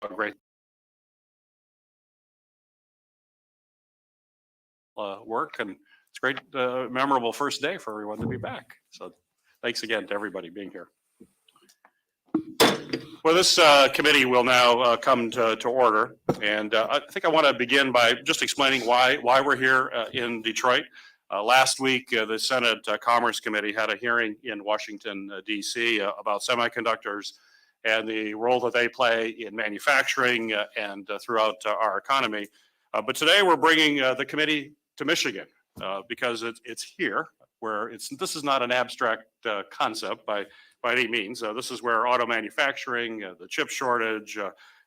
great work, and it's great, memorable first day for everyone to be back. So thanks again to everybody being here. Well, this committee will now come to order, and I think I want to begin by just explaining why we're here in Detroit. Last week, the Senate Commerce Committee had a hearing in Washington, D.C. About semiconductors and the role that they play in manufacturing and throughout our economy. But today we're bringing the committee to Michigan because it's here where this is not an abstract concept by any means. This is where auto manufacturing, the chip shortage,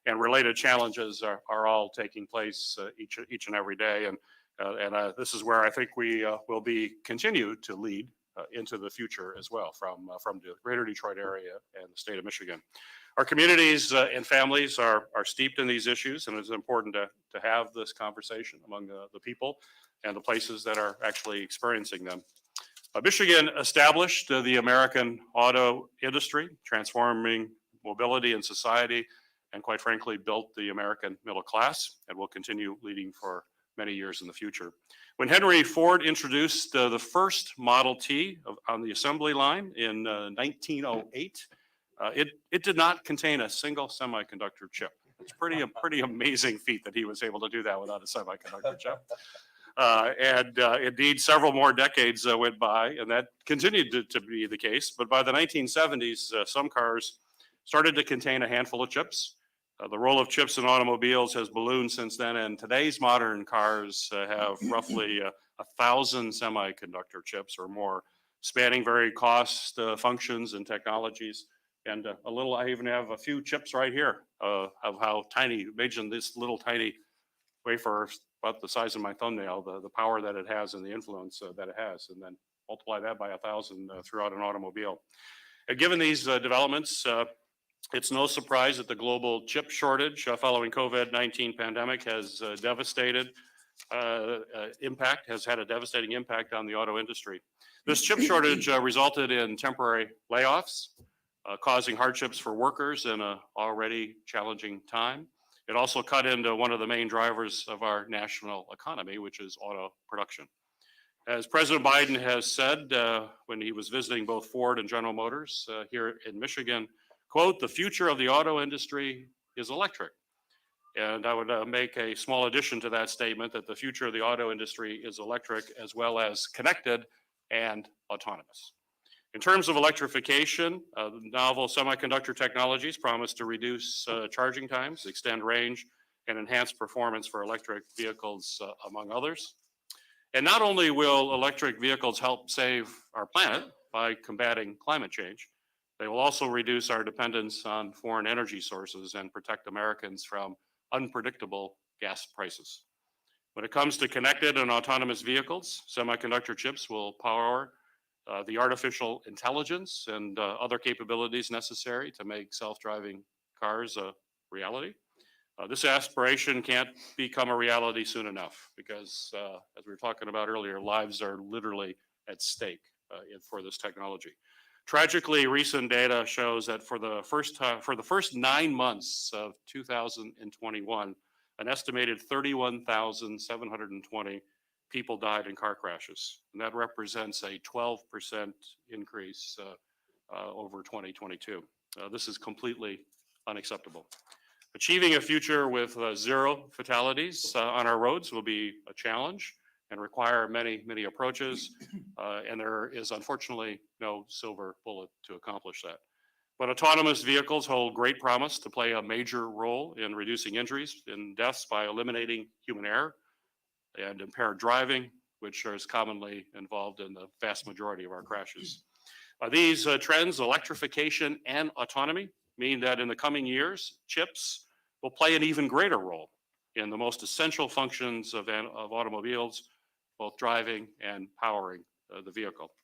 and related challenges are all taking place each and every day. And this is where I think we will continue to lead into the future as well from the greater Detroit area and the state of Michigan. Our communities and families are steeped in these issues, and it's important to have this conversation among the people and the places that are actually experiencing them. Michigan established the American auto industry, transforming mobility and society, and quite frankly, built the American middle class, and will continue leading for many years in the future. When Henry Ford introduced the first Model T on the assembly line in 1908, it did not contain a single semiconductor chip. It's a pretty amazing feat that he was able to do that without a semiconductor chip. And indeed, several more decades went by, and that continued to be the case. But by the 1970s, some cars started to contain a handful of chips. The role of chips in automobiles has ballooned since then, and today's modern cars have roughly 1,000 semiconductor chips or more, spanning varied costs, functions, and technologies. And I even have a few chips right here of how tiny, imagine this little tiny wafer about the size of my thumbnail, the power that it has and the influence that it has, and then multiply that by 1,000 throughout an automobile. And given these developments, it's no surprise that the global chip shortage following COVID-19 pandemic has had a devastating impact on the auto industry. This chip shortage resulted in temporary layoffs, causing hardships for workers in an already challenging time. It also cut into one of the main drivers of our national economy, which is auto production. As President Biden has said when he was visiting both Ford and General Motors here in Michigan, quote, "The future of the auto industry is electric." And I would make a small addition to that statement that the future of the auto industry is electric as well as connected and autonomous. In terms of electrification, novel semiconductor technologies promise to reduce charging times, extend range, and enhance performance for electric vehicles, among others. And not only will electric vehicles help save our planet by combating climate change, they will also reduce our dependence on foreign energy sources and protect Americans from unpredictable gas prices. When it comes to connected and autonomous vehicles, semiconductor chips will power the artificial intelligence and other capabilities necessary to make self-driving cars a reality. This aspiration can't become a reality soon enough because, as we were talking about earlier, lives are literally at stake for this technology. Tragically, recent data shows that for the first 9 months of 2021, an estimated 31,720 people died in car crashes, and that represents a 12% increase over 2022. This is completely unacceptable. Achieving a future with zero fatalities on our roads will be a challenge and require many approaches, and there is unfortunately no silver bullet to accomplish that. But autonomous vehicles hold great promise to play a major role in reducing injuries and deaths by eliminating human error and impaired driving, which is commonly involved in the vast majority of our crashes. These trends, electrification and autonomy, mean that in the coming years, chips will play an even greater role in the most essential functions of automobiles, both driving and powering the vehicle.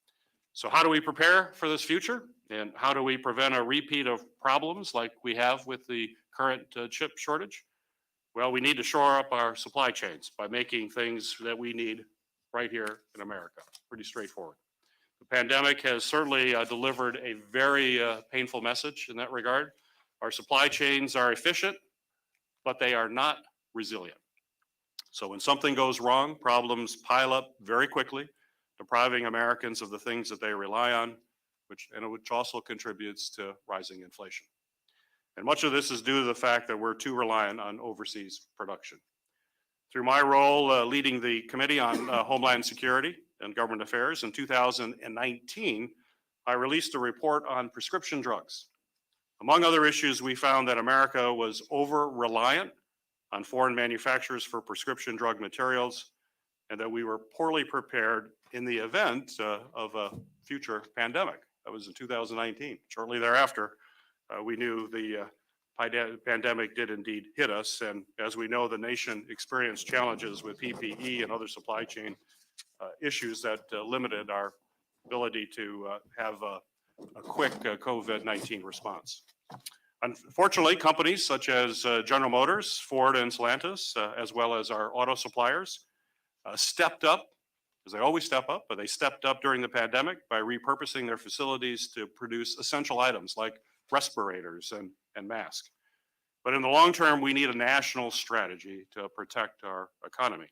So how do we prepare for this future? And how do we prevent a repeat of problems like we have with the current chip shortage? Well, we need to shore up our supply chains by making things that we need right here in America. Pretty straightforward. The pandemic has certainly delivered a very painful message in that regard. Our supply chains are efficient, but they are not resilient. So when something goes wrong, problems pile up very quickly, depriving Americans of the things that they rely on, which also contributes to rising inflation. And much of this is due to the fact that we're too reliant on overseas production. Through my role leading the Committee on Homeland Security and Government Affairs in 2019, I released a report on prescription drugs. Among other issues, we found that America was over-reliant on foreign manufacturers for prescription drug materials, and that we were poorly prepared in the event of a future pandemic. That was in 2019. Shortly thereafter, we knew the pandemic did indeed hit us, and as we know, the nation experienced challenges with PPE and other supply chain issues that limited our ability to have a quick COVID-19 response. Unfortunately, companies such as General Motors, Ford, and Stellantis, as well as our auto suppliers, stepped up, as they always step up, but they stepped up during the pandemic by repurposing their facilities to produce essential items like respirators and masks. But in the long term, we need a national strategy to protect our economy.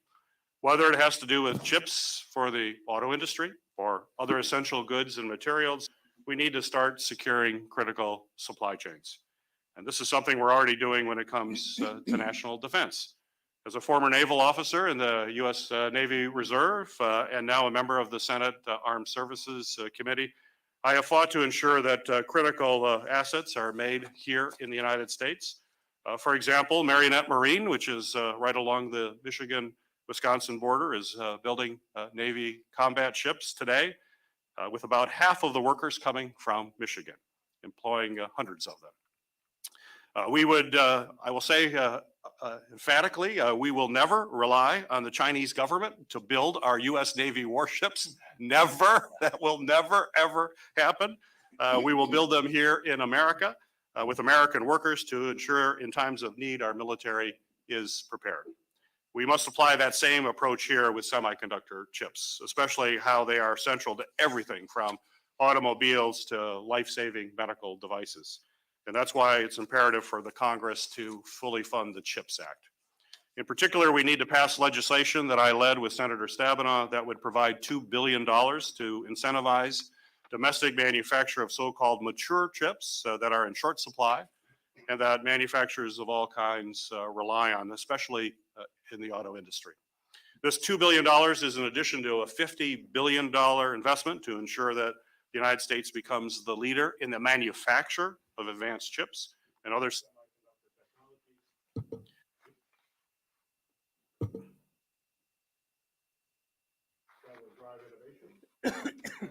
Whether it has to do with chips for the auto industry or other essential goods and materials, we need to start securing critical supply chains. And this is something we're already doing when it comes to national defense. As a former naval officer in the U.S. Navy Reserve and now a member of the Senate Armed Services Committee, I have fought to ensure that critical assets are made here in the United States. For example, Marionette Marine, which is right along the Michigan-Wisconsin border, is building Navy combat ships today, with about half of the workers coming from Michigan, employing hundreds of them. We would, I will say emphatically, we will never rely on the Chinese government to build our U.S. Navy warships. Never. That will never, ever happen. We will build them here in America with American workers to ensure in times of need our military is prepared. We must apply that same approach here with semiconductor chips, especially how they are central to everything from automobiles to life-saving medical devices. And that's why it's imperative for the Congress to fully fund the CHIPS Act. In particular, we need to pass legislation that I led with Senator Stabenow that would provide $2 billion to incentivize domestic manufacture of so-called mature chips that are in short supply and that manufacturers of all kinds rely on, especially in the auto industry. This $2 billion is in addition to a $50 billion investment to ensure that the United States becomes the leader in the manufacture of advanced chips and other semiconductor technologies. That will drive innovation.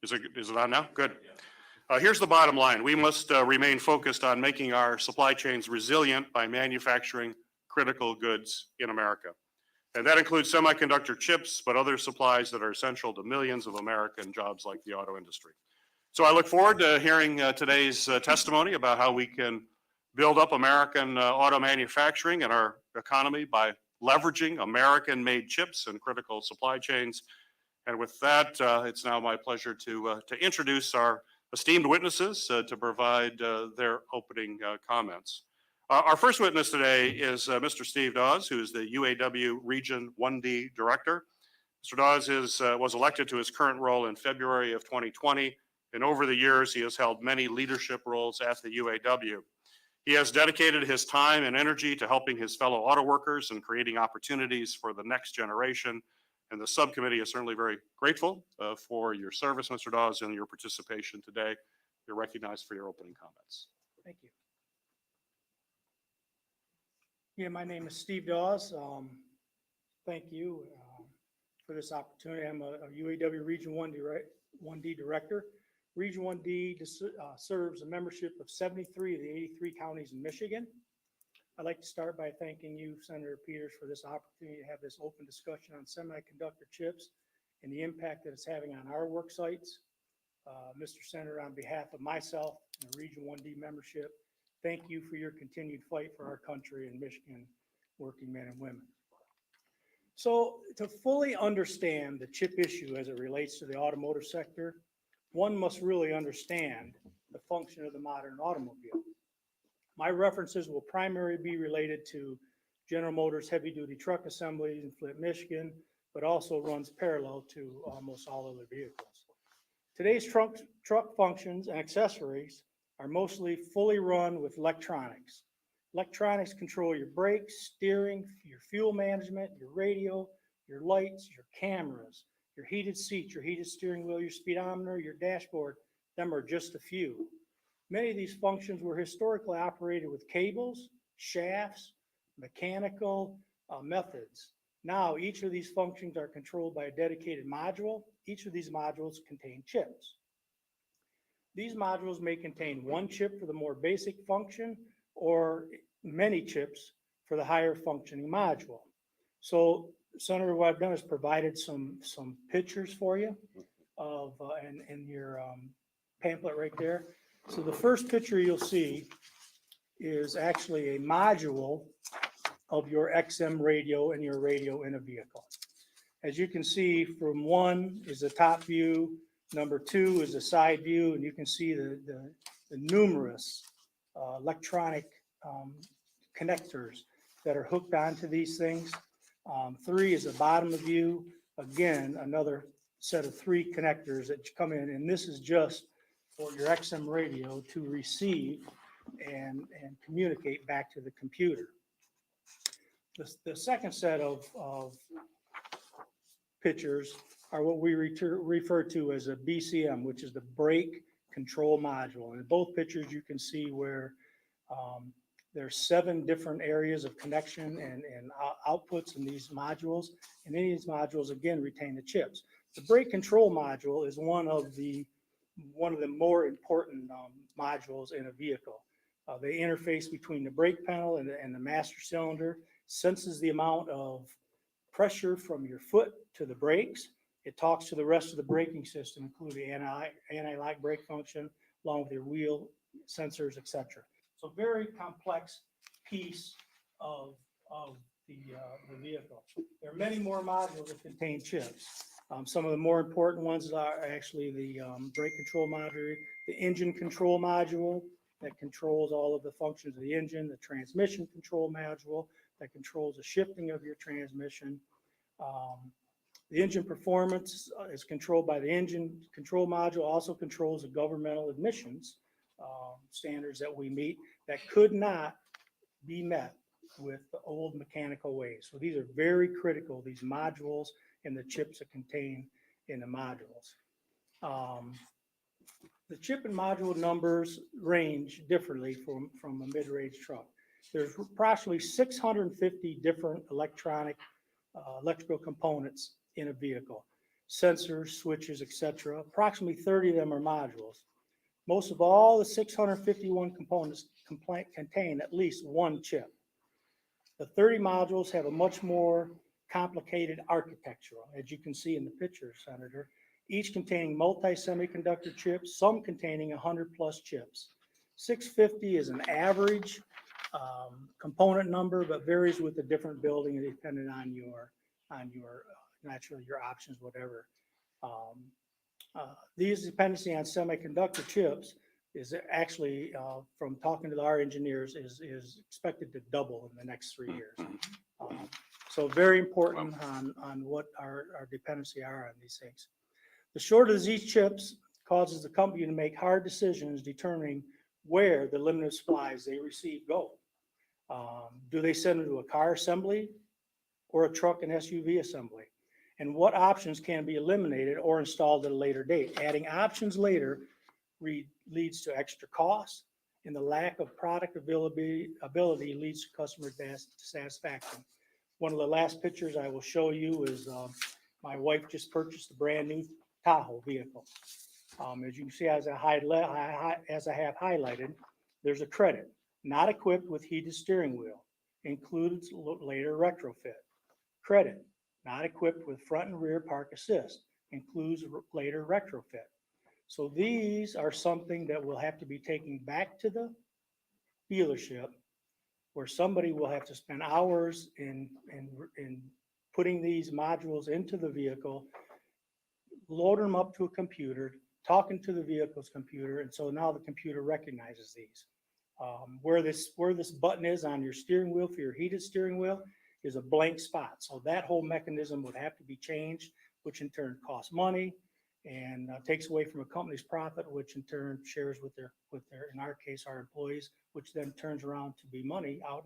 Is it on now? Good. Here's the bottom line. We must remain focused on making our supply chains resilient by manufacturing critical goods in America. And that includes semiconductor chips, but other supplies that are essential to millions of American jobs like the auto industry. So I look forward to hearing today's testimony about how we can build up American auto manufacturing and our economy by leveraging American-made chips and critical supply chains. And with that, it's now my pleasure to introduce our esteemed witnesses to provide their opening comments. Our first witness today is Mr. Steve Dawes, who is the UAW Region 1D Director. Mr. Dawes was elected to his current role in February of 2020, and over the years he has held many leadership roles at the UAW. He has dedicated his time and energy to helping his fellow auto workers and creating opportunities for the next generation. And the subcommittee is certainly very grateful for your service, Mr. Dawes, and your participation today. You're recognized for your opening comments. Thank you. Yeah, my name is Steve Dawes. Thank you for this opportunity. I'm a UAW Region 1D Director. Region 1D serves a membership of 73 of the 83 counties in Michigan. I'd like to start by thanking you, Senator Peters, for this opportunity to have this open discussion on semiconductor chips and the impact that it's having on our work sites. Mr. Senator, on behalf of myself and the Region 1D membership, thank you for your continued fight for our country and Michigan working men and women. So to fully understand the chip issue as it relates to the automotive sector, one must really understand the function of the modern automobile. My references will primarily be related to General Motors heavy-duty truck assemblies in Flint, Michigan, but also runs parallel to almost all other vehicles. Today's truck functions and accessories are mostly fully run with electronics. Electronics control your brakes, steering, your fuel management, your radio, your lights, your cameras, your heated seats, your heated steering wheel, your speedometer, your dashboard. Them are just a few. Many of these functions were historically operated with cables, shafts, mechanical methods. Now, each of these functions are controlled by a dedicated module. Each of these modules contain chips. These modules may contain one chip for the more basic function or many chips for the higher functioning module. So, Senator, what I've done is provided some pictures for you of in your pamphlet right there. So the first picture you'll see is actually a module of your XM radio and your radio in a vehicle. As you can see, from one is the top view, number two is the side view, and you can see the numerous electronic connectors that are hooked onto these things. Three is the bottom view. Again, another set of three connectors that come in, and this is just for your XM radio to receive and communicate back to the computer. The second set of pictures are what we refer to as a BCM, which is the brake control module. And in both pictures, you can see where there's 7 different areas of connection and outputs in these modules. And any of these modules, again, retain the chips. The brake control module is one of the more important modules in a vehicle. They interface between the brake pedal and the master cylinder, senses the amount of pressure from your foot to the brakes. It talks to the rest of the braking system, including anti-lock brake function, along with your wheel sensors, etc. So very complex piece of the vehicle. There are many more modules that contain chips. Some of the more important ones are actually the brake control module, the engine control module that controls all of the functions of the engine, the transmission control module that controls the shifting of your transmission. The engine performance is controlled by the engine control module, also controls the governmental emissions standards that we meet that could not be met with the old mechanical ways. So these are very critical, these modules and the chips that contain in the modules. The chip and module numbers range differently from a mid-range truck. There's approximately 650 different electrical components in a vehicle, sensors, switches, etc. Approximately 30 of them are modules. Most of all the 651 components contain at least one chip. The 30 modules have a much more complicated architecture, as you can see in the picture, Senator, each containing multi-semiconductor chips, some containing 100 plus chips. 650 is an average component number, but varies with the different building depending on your naturally your options, whatever. These dependency on semiconductor chips is actually, from talking to our engineers, is expected to double in the next 3 years. So very important on what our dependency are on these things. The shortage of these chips causes the company to make hard decisions determining where the limited supplies they receive go. Do they send them to a car assembly or a truck and SUV assembly? And what options can be eliminated or installed at a later date? Adding options later leads to extra costs, and the lack of product ability leads to customer satisfaction. One of the last pictures I will show you is my wife just purchased a brand new Tahoe vehicle. As you can see, as I have highlighted, there's a credit. Not equipped with heated steering wheel. Includes later retrofit. Credit. Not equipped with front and rear park assist. Includes later retrofit. So these are something that will have to be taken back to the dealership, where somebody will have to spend hours in putting these modules into the vehicle, loading them up to a computer, talking to the vehicle's computer, and so now the computer recognizes these. Where this button is on your steering wheel for your heated steering wheel is a blank spot. So that whole mechanism would have to be changed, which in turn costs money and takes away from a company's profit, which in turn shares with their, in our case, our employees, which then turns around to be money out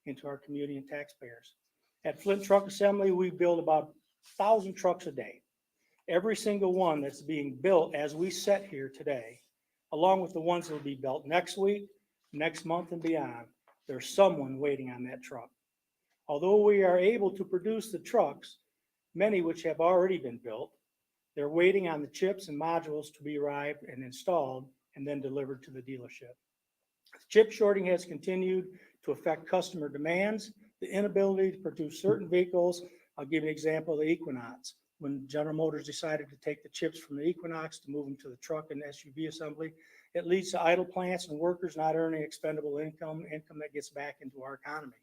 into our community and taxpayers. At Flint Truck Assembly, we build about 1,000 trucks a day. Every single one that's being built as we sit here today, along with the ones that will be built next week, next month and beyond, there's someone waiting on that truck. Although we are able to produce the trucks, many which have already been built, they're waiting on the chips and modules to be arrived and installed and then delivered to the dealership. Chip shorting has continued to affect customer demands, the inability to produce certain vehicles. I'll give you an example of the Equinox. When General Motors decided to take the chips from the Equinox to move them to the truck and SUV assembly, it leads to idle plants and workers not earning expendable income that gets back into our economy.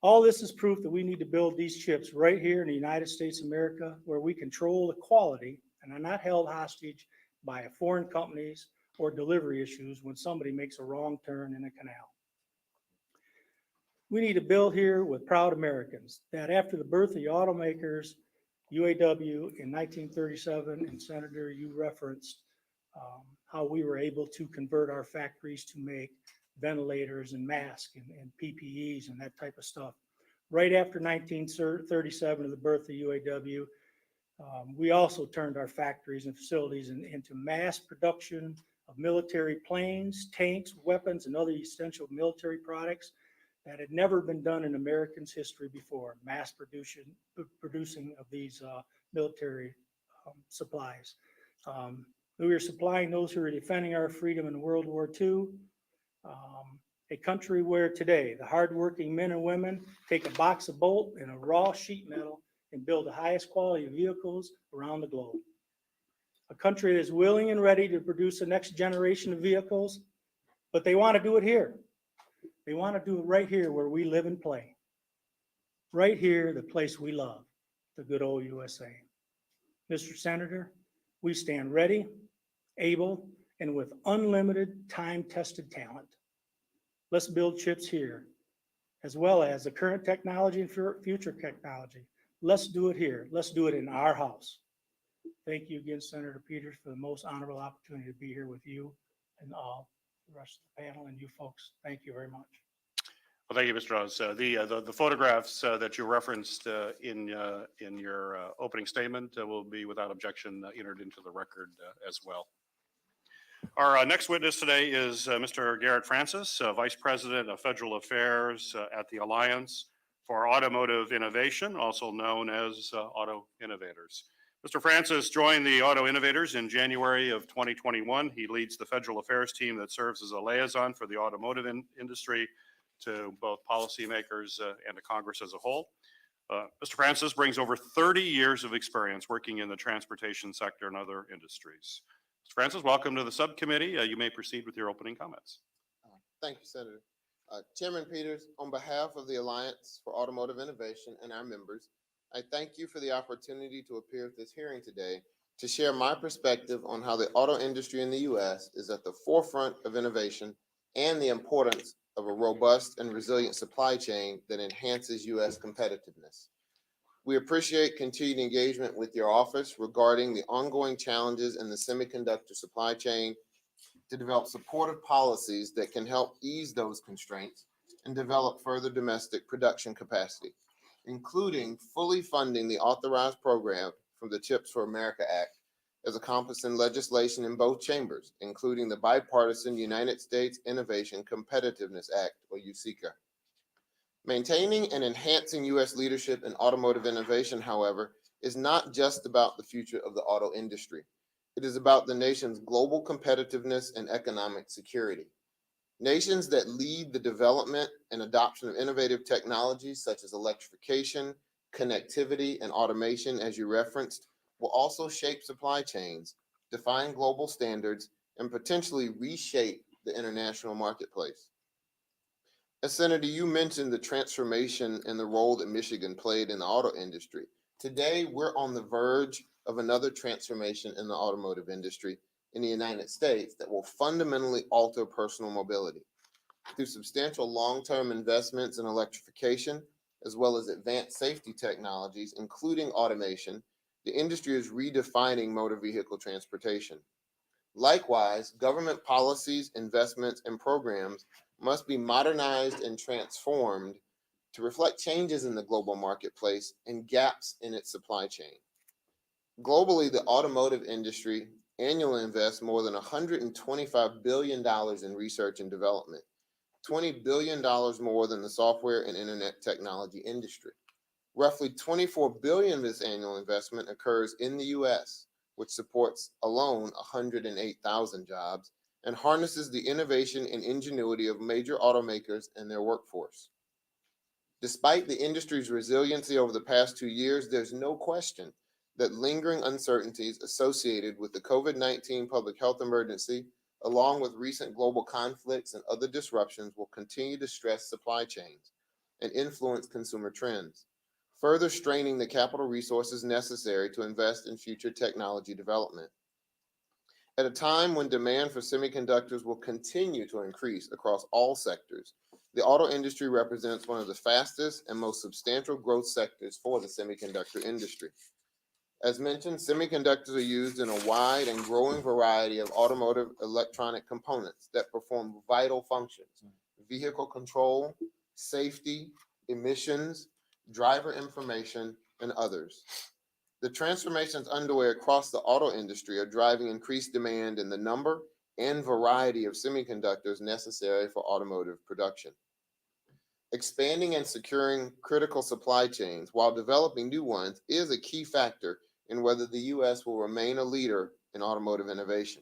All this is proof that we need to build these chips right here in the United States of America, where we control the quality and are not held hostage by foreign companies or delivery issues when somebody makes a wrong turn in a canal. We need to build here with proud Americans that after the birth of the automakers, UAW in 1937, and Senator, you referenced how we were able to convert our factories to make ventilators and masks and PPEs and that type of stuff. Right after 1937, the birth of UAW, we also turned our factories and facilities into mass production of military planes, tanks, weapons, and other essential military products that had never been done in Americans' history before, mass producing of these military supplies. We were supplying those who were defending our freedom in World War II. A country where today the hardworking men and women take a box of bolt and a raw sheet metal and build the highest quality of vehicles around the globe. A country that is willing and ready to produce the next generation of vehicles, but they want to do it here. They want to do it right here where we live and play. Right here, the place we love, the good old USA. Mr. Senator, we stand ready, able, and with unlimited time-tested talent. Let's build chips here, as well as the current technology and future technology. Let's do it here. Let's do it in our house. Thank you again, Senator Peters, for the most honorable opportunity to be here with you and all the rest of the panel and you folks. Thank you very much. Well, thank you, Mr. Oz. The photographs that you referenced in your opening statement will be without objection entered into the record as well. Our next witness today is Mr. Garrett Francis, Vice President of Federal Affairs at the Alliance for Automotive Innovation, also known as Auto Innovators. Mr. Francis joined the Auto Innovators in January of 2021. He leads the federal affairs team that serves as a liaison for the automotive industry to both policymakers and to Congress as a whole. Mr. Francis brings over 30 years of experience working in the transportation sector and other industries. Mr. Francis, welcome to the subcommittee. You may proceed with your opening comments. Thank you, Senator. Chairman Peters, on behalf of the Alliance for Automotive Innovation and our members, I thank you for the opportunity to appear at this hearing today to share my perspective on how the auto industry in the U.S. is at the forefront of innovation and the importance of a robust and resilient supply chain that enhances U.S. competitiveness. We appreciate continued engagement with your office regarding the ongoing challenges in the semiconductor supply chain to develop supportive policies that can help ease those constraints and develop further domestic production capacity, including fully funding the authorized program from the Chips for America Act as encompassing legislation in both chambers, including the bipartisan United States Innovation Competitiveness Act, or USICA. Maintaining and enhancing U.S. leadership in automotive innovation, however, is not just about the future of the auto industry. It is about the nation's global competitiveness and economic security. Nations that lead the development and adoption of innovative technologies such as electrification, connectivity, and automation, as you referenced, will also shape supply chains, define global standards, and potentially reshape the international marketplace. As Senator, you mentioned the transformation and the role that Michigan played in the auto industry. Today, we're on the verge of another transformation in the automotive industry in the United States that will fundamentally alter personal mobility. Through substantial long-term investments in electrification, as well as advanced safety technologies, including automation, the industry is redefining motor vehicle transportation. Likewise, government policies, investments, and programs must be modernized and transformed to reflect changes in the global marketplace and gaps in its supply chain. Globally, the automotive industry annually invests more than $125 billion in research and development, $20 billion more than the software and internet technology industry. Roughly $24 billion of this annual investment occurs in the U.S., which supports alone 108,000 jobs and harnesses the innovation and ingenuity of major automakers and their workforce. Despite the industry's resiliency over the past 2 years, there's no question that lingering uncertainties associated with the COVID-19 public health emergency, along with recent global conflicts and other disruptions, will continue to stress supply chains and influence consumer trends, further straining the capital resources necessary to invest in future technology development. At a time when demand for semiconductors will continue to increase across all sectors, the auto industry represents one of the fastest and most substantial growth sectors for the semiconductor industry. As mentioned, semiconductors are used in a wide and growing variety of automotive electronic components that perform vital functions: vehicle control, safety, emissions, driver information, and others. The transformations underway across the auto industry are driving increased demand in the number and variety of semiconductors necessary for automotive production. Expanding and securing critical supply chains while developing new ones is a key factor in whether the U.S. will remain a leader in automotive innovation.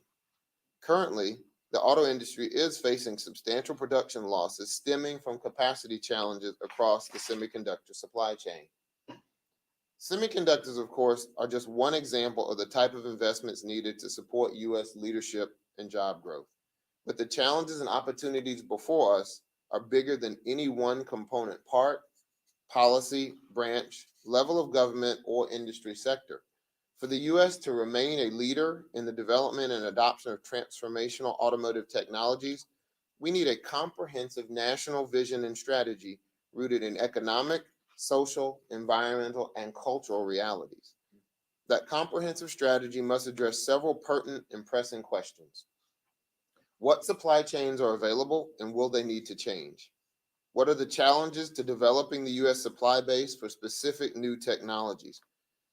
Currently, the auto industry is facing substantial production losses stemming from capacity challenges across the semiconductor supply chain. Semiconductors, of course, are just one example of the type of investments needed to support U.S. leadership and job growth. But the challenges and opportunities before us are bigger than any one component part, policy, branch, level of government, or industry sector. For the U.S. to remain a leader in the development and adoption of transformational automotive technologies, we need a comprehensive national vision and strategy rooted in economic, social, environmental, and cultural realities. That comprehensive strategy must address several pertinent and pressing questions. What supply chains are available and will they need to change? What are the challenges to developing the U.S. supply base for specific new technologies?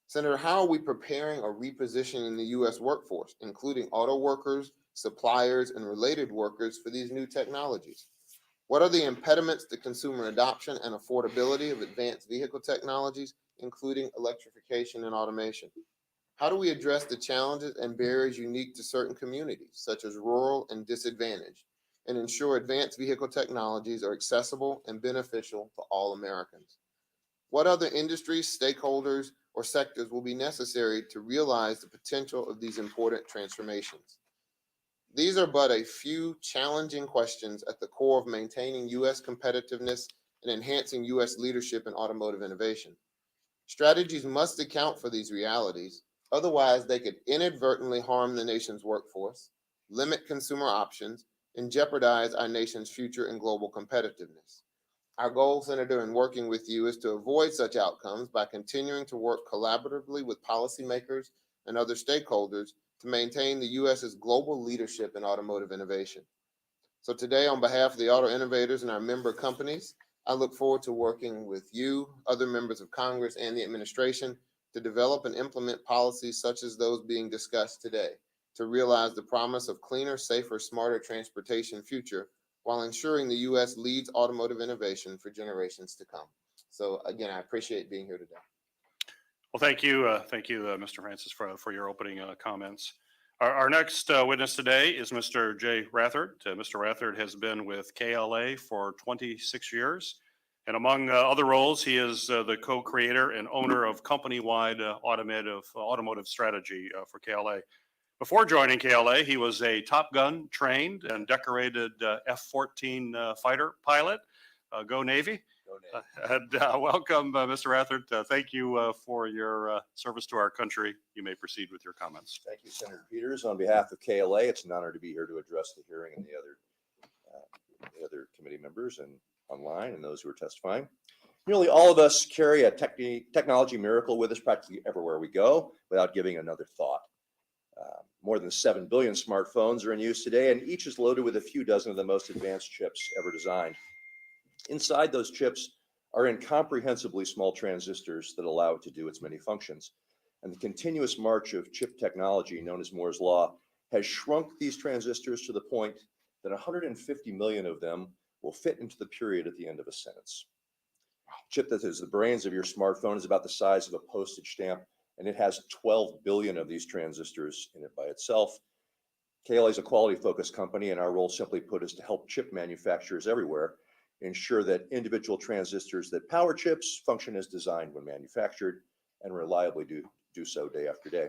Senator, how are we preparing or repositioning the U.S. workforce, including auto workers, suppliers, and related workers, for these new technologies? What are the impediments to consumer adoption and affordability of advanced vehicle technologies, including electrification and automation? How do we address the challenges and barriers unique to certain communities, such as rural and disadvantaged, and ensure advanced vehicle technologies are accessible and beneficial to all Americans? What other industries, stakeholders, or sectors will be necessary to realize the potential of these important transformations? These are but a few challenging questions at the core of maintaining U.S. competitiveness and enhancing U.S. leadership in automotive innovation. Strategies must account for these realities, otherwise they could inadvertently harm the nation's workforce, limit consumer options, and jeopardize our nation's future and global competitiveness. Our goal, Senator, in working with you is to avoid such outcomes by continuing to work collaboratively with policymakers and other stakeholders to maintain the U.S.'s global leadership in automotive innovation. So today, on behalf of the auto innovators and our member companies, I look forward to working with you, other members of Congress, and the administration to develop and implement policies such as those being discussed today to realize the promise of cleaner, safer, smarter transportation future while ensuring the U.S. leads automotive innovation for generations to come. So again, I appreciate being here today. Well, thank you, Mr. Francis, for your opening comments. Our next witness today is Mr. Jay Rathard. Mr. Rathard has been with KLA for 26 years, and among other roles, he is the co-creator and owner of company-wide automotive strategy for KLA. Before joining KLA, he was a Top Gun trained and decorated F-14 fighter pilot. Go Navy. Go Navy. And welcome, Mr. Rathert. Thank you for your service to our country. You may proceed with your comments. Thank you, Senator Peters. On behalf of KLA, it's an honor to be here to address the hearing and the other committee members and online and those who are testifying. Nearly all of us carry a technology miracle with us practically everywhere we go without giving another thought. More than 7 billion smartphones are in use today, and each is loaded with a few dozen of the most advanced chips ever designed. Inside those chips are incomprehensibly small transistors that allow it to do its many functions. And the continuous march of chip technology, known as Moore's Law, has shrunk these transistors to the point that 150 million of them will fit into the period at the end of a sentence. Chip that is the brains of your smartphone is about the size of a postage stamp, and it has 12 billion of these transistors in it by itself. KLA is a quality-focused company, and our role, simply put, is to help chip manufacturers everywhere ensure that individual transistors that power chips function as designed when manufactured and reliably do so day after day.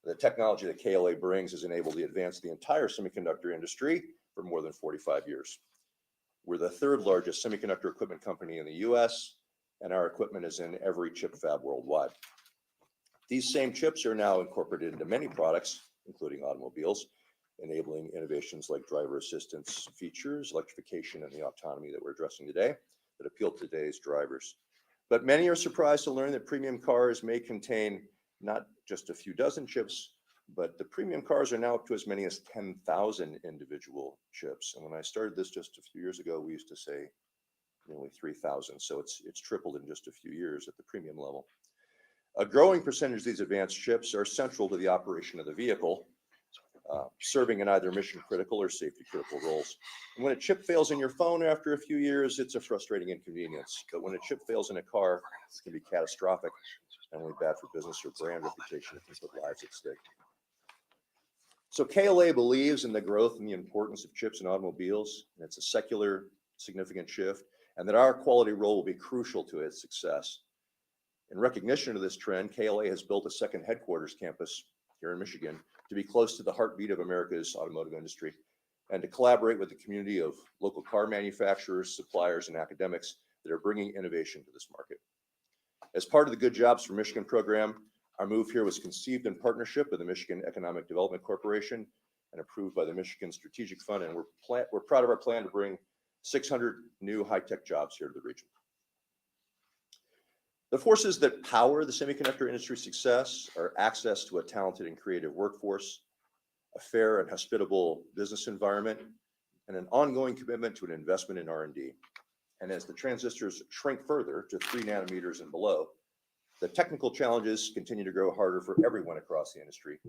The technology that KLA brings has enabled the advance of the entire semiconductor industry for more than 45 years. We're the third largest semiconductor equipment company in the US, and our equipment is in every chip fab worldwide. These same chips are now incorporated into many products, including automobiles, enabling innovations like driver assistance features, electrification, and the autonomy that we're addressing today that appeal to today's drivers. But many are surprised to learn that premium cars may contain not just a few dozen chips, but the premium cars are now up to as many as 10,000 individual chips. And when I started this just a few years ago, we used to say nearly 3,000. So it's tripled in just a few years at the premium level. A growing percentage of these advanced chips are central to the operation of the vehicle, serving in either mission critical or safety critical roles. And when a chip fails in your phone after a few years, it's a frustrating inconvenience. But when a chip fails in a car, it can be catastrophic, and only bad for business or brand reputation if you put lives at stake. So KLA believes in the growth and the importance of chips in automobiles, and it's a secular, significant shift, and that our quality role will be crucial to its success. In recognition of this trend, KLA has built a second headquarters campus here in Michigan to be close to the heartbeat of America's automotive industry and to collaborate with the community of local car manufacturers, suppliers, and academics that are bringing innovation to this market. As part of the Good Jobs for Michigan program, our move here was conceived in partnership with the Michigan Economic Development Corporation and approved by the Michigan Strategic Fund, and we're proud of our plan to bring 600 new high-tech jobs here to the region. The forces that power the semiconductor industry's success are access to a talented and creative workforce, a fair and hospitable business environment, and an ongoing commitment to an investment in R&D. And as the transistors shrink further to 3 nanometers and below, the technical challenges continue to grow harder for everyone across the industry.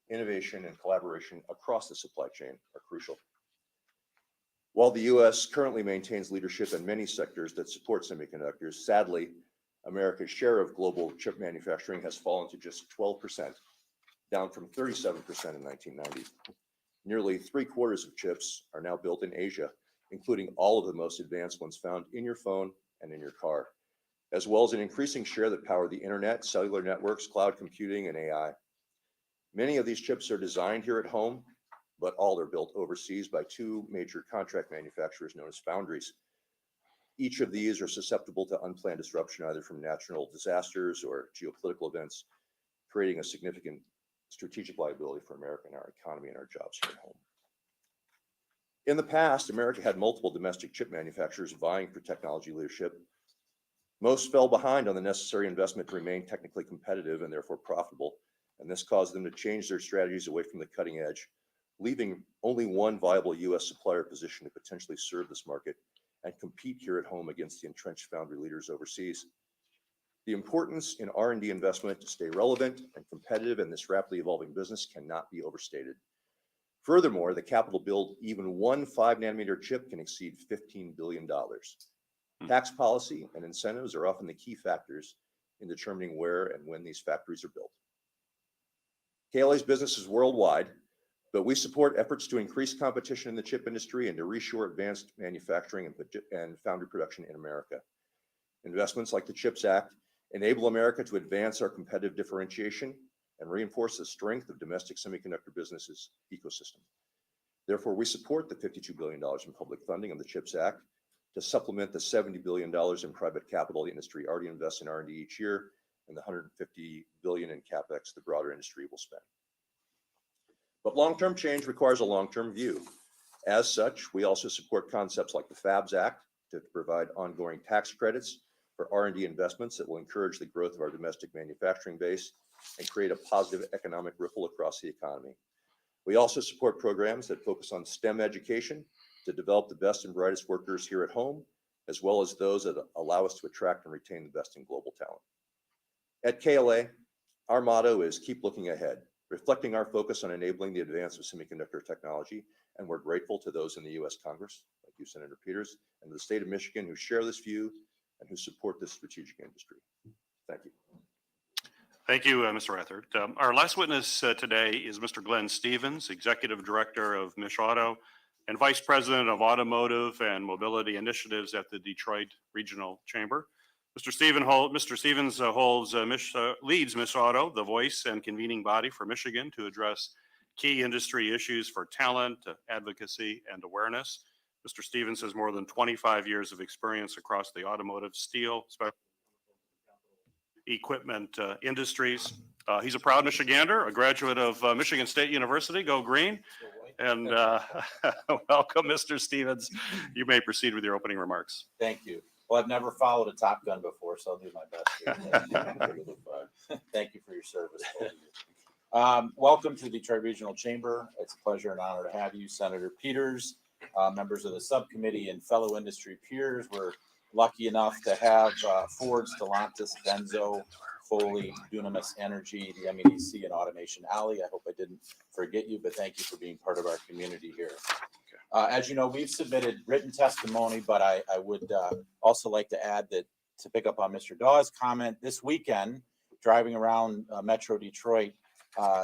Innovation and collaboration across the supply chain are crucial. While the US currently maintains leadership in many sectors that support semiconductors, sadly, America's share of global chip manufacturing has fallen to just 12%, down from 37% in 1990. Nearly 3/4 of chips are now built in Asia, including all of the most advanced ones found in your phone and in your car, as well as an increasing share that power the internet, cellular networks, cloud computing, and AI. Many of these chips are designed here at home, but all are built overseas by 2 major contract manufacturers known as foundries. Each of these are susceptible to unplanned disruption, either from natural disasters or geopolitical events, creating a significant strategic liability for America and our economy and our jobs here at home. In the past, America had multiple domestic chip manufacturers vying for technology leadership. Most fell behind on the necessary investment to remain technically competitive and therefore profitable, and this caused them to change their strategies away from the cutting edge, leaving only one viable US supplier position to potentially serve this market and compete here at home against the entrenched foundry leaders overseas. The importance in R&D investment to stay relevant and competitive in this rapidly evolving business cannot be overstated. Furthermore, the capital to build even one 5 nanometer chip can exceed $15 billion. Tax policy and incentives are often the key factors in determining where and when these factories are built. KLA's business is worldwide, but we support efforts to increase competition in the chip industry and to reshore advanced manufacturing and foundry production in America. Investments like the CHIPS Act enable America to advance our competitive differentiation and reinforce the strength of domestic semiconductor businesses ecosystem. Therefore, we support the $52 billion in public funding of the CHIPS Act to supplement the $70 billion in private capital the industry already invests in R&D each year and the $150 billion in CapEx the broader industry will spend. But long-term change requires a long-term view. As such, we also support concepts like the FABS Act to provide ongoing tax credits for R&D investments that will encourage the growth of our domestic manufacturing base and create a positive economic ripple across the economy. We also support programs that focus on STEM education to develop the best and brightest workers here at home, as well as those that allow us to attract and retain the best in global talent. At KLA, our motto is keep looking ahead, reflecting our focus on enabling the advance of semiconductor technology, and we're grateful to those in the U.S. Congress, like you, Senator Peters, and the state of Michigan who share this view and who support this strategic industry. Thank you. Thank you, Mr. Rathert. Our last witness today is Mr. Glenn Stevens, Executive Director of Mich Auto and Vice President of Automotive and Mobility Initiatives at the Detroit Regional Chamber. Mr. Stevens leads Mich Auto, the voice and convening body for Michigan, to address key industry issues for talent, advocacy, and awareness. Mr. Stevens has more than 25 years of experience across the automotive, steel, equipment industries. He's a proud Michigander, a graduate of Michigan State University. Go Green. And welcome, Mr. Stevens. You may proceed with your opening remarks. Thank you. Well, I've never followed a Top Gun before, so I'll do my best here. Thank you for your service. Welcome to Detroit Regional Chamber. It's a pleasure and honor to have you, Senator Peters, members of the subcommittee, and fellow industry peers. We're lucky enough to have Ford, Stellantis, Denso, Foley, Dunamis Energy, the MEDC, and Automation Alley. I hope I didn't forget you, but thank you for being part of our community here. As you know, we've submitted written testimony, but I would also like to add that, to pick up on Mr. Dawes' comment, this weekend, driving around Metro Detroit,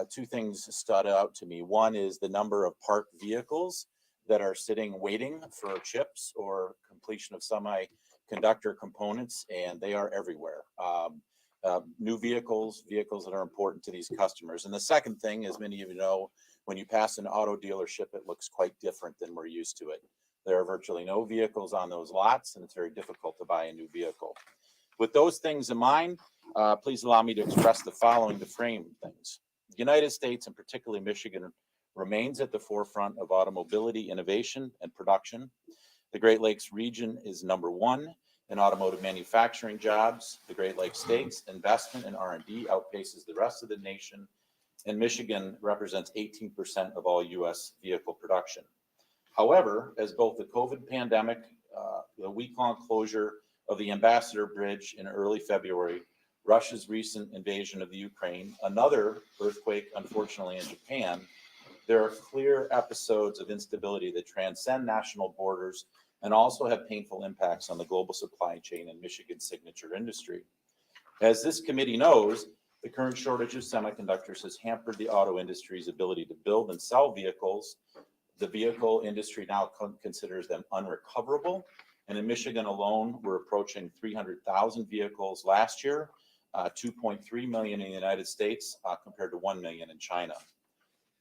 two things stood out to me. One is the number of parked vehicles that are sitting waiting for chips or completion of semiconductor components, and they are everywhere. New vehicles that are important to these customers. And the second thing, as many of you know, when you pass an auto dealership, it looks quite different than we're used to it. There are virtually no vehicles on those lots, and it's very difficult to buy a new vehicle. With those things in mind, please allow me to express the following to frame things. The United States, and particularly Michigan, remains at the forefront of automobility innovation and production. The Great Lakes region is #1 in automotive manufacturing jobs. The Great Lakes states investment in R&D outpaces the rest of the nation, and Michigan represents 18% of all U.S. vehicle production. However, as both the COVID pandemic, the week-long closure of the Ambassador Bridge in early February, Russia's recent invasion of the Ukraine, another earthquake, unfortunately, in Japan, there are clear episodes of instability that transcend national borders and also have painful impacts on the global supply chain and Michigan's signature industry. As this committee knows, the current shortage of semiconductors has hampered the auto industry's ability to build and sell vehicles. The vehicle industry now considers them unrecoverable. And in Michigan alone, we're approaching 300,000 vehicles last year, 2.3 million in the United States compared to 1 million in China.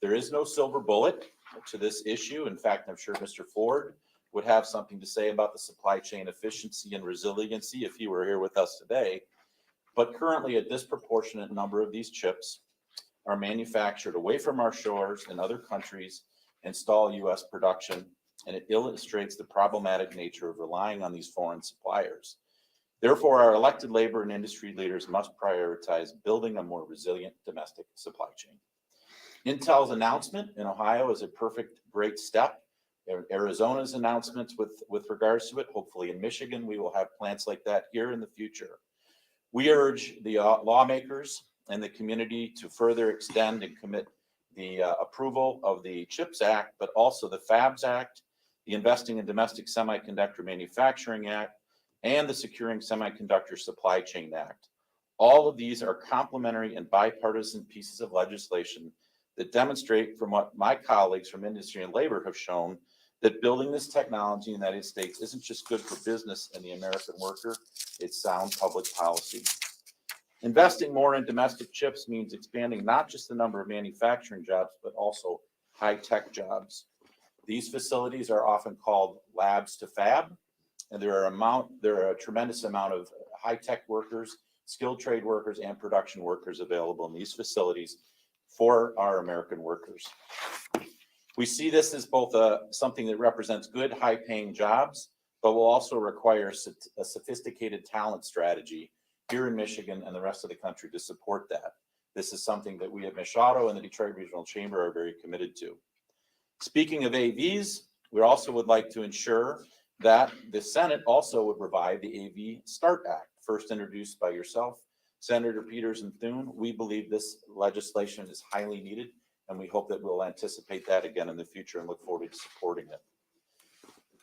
There is no silver bullet to this issue. In fact, I'm sure Mr. Ford would have something to say about the supply chain efficiency and resiliency if he were here with us today. But currently, a disproportionate number of these chips are manufactured away from our shores in other countries and stall U.S. production, and it illustrates the problematic nature of relying on these foreign suppliers. Therefore, our elected labor and industry leaders must prioritize building a more resilient domestic supply chain. Intel's announcement in Ohio is a great step. Arizona's announcements with regards to it. Hopefully in Michigan, we will have plants like that here in the future. We urge the lawmakers and the community to further extend and commit the approval of the CHIPS Act, but also the FABS Act, the Investing in Domestic Semiconductor Manufacturing Act, and the Securing Semiconductor Supply Chain Act. All of these are complementary and bipartisan pieces of legislation that demonstrate, from what my colleagues from industry and labor have shown, that building this technology in the United States isn't just good for business and the American worker, it's sound public policy. Investing more in domestic chips means expanding not just the number of manufacturing jobs, but also high-tech jobs. These facilities are often called labs to fab, and there are a tremendous amount of high-tech workers, skilled trade workers, and production workers available in these facilities for our American workers. We see this as both something that represents good, high-paying jobs, but will also require a sophisticated talent strategy here in Michigan and the rest of the country to support that. This is something that we at Mish-Auto and the Detroit Regional Chamber are very committed to. Speaking of AVs, we also would like to ensure that the Senate also would provide the AV START Act, first introduced by yourself, Senator Peters and Thune. We believe this legislation is highly needed, and we hope that we'll anticipate that again in the future and look forward to supporting it.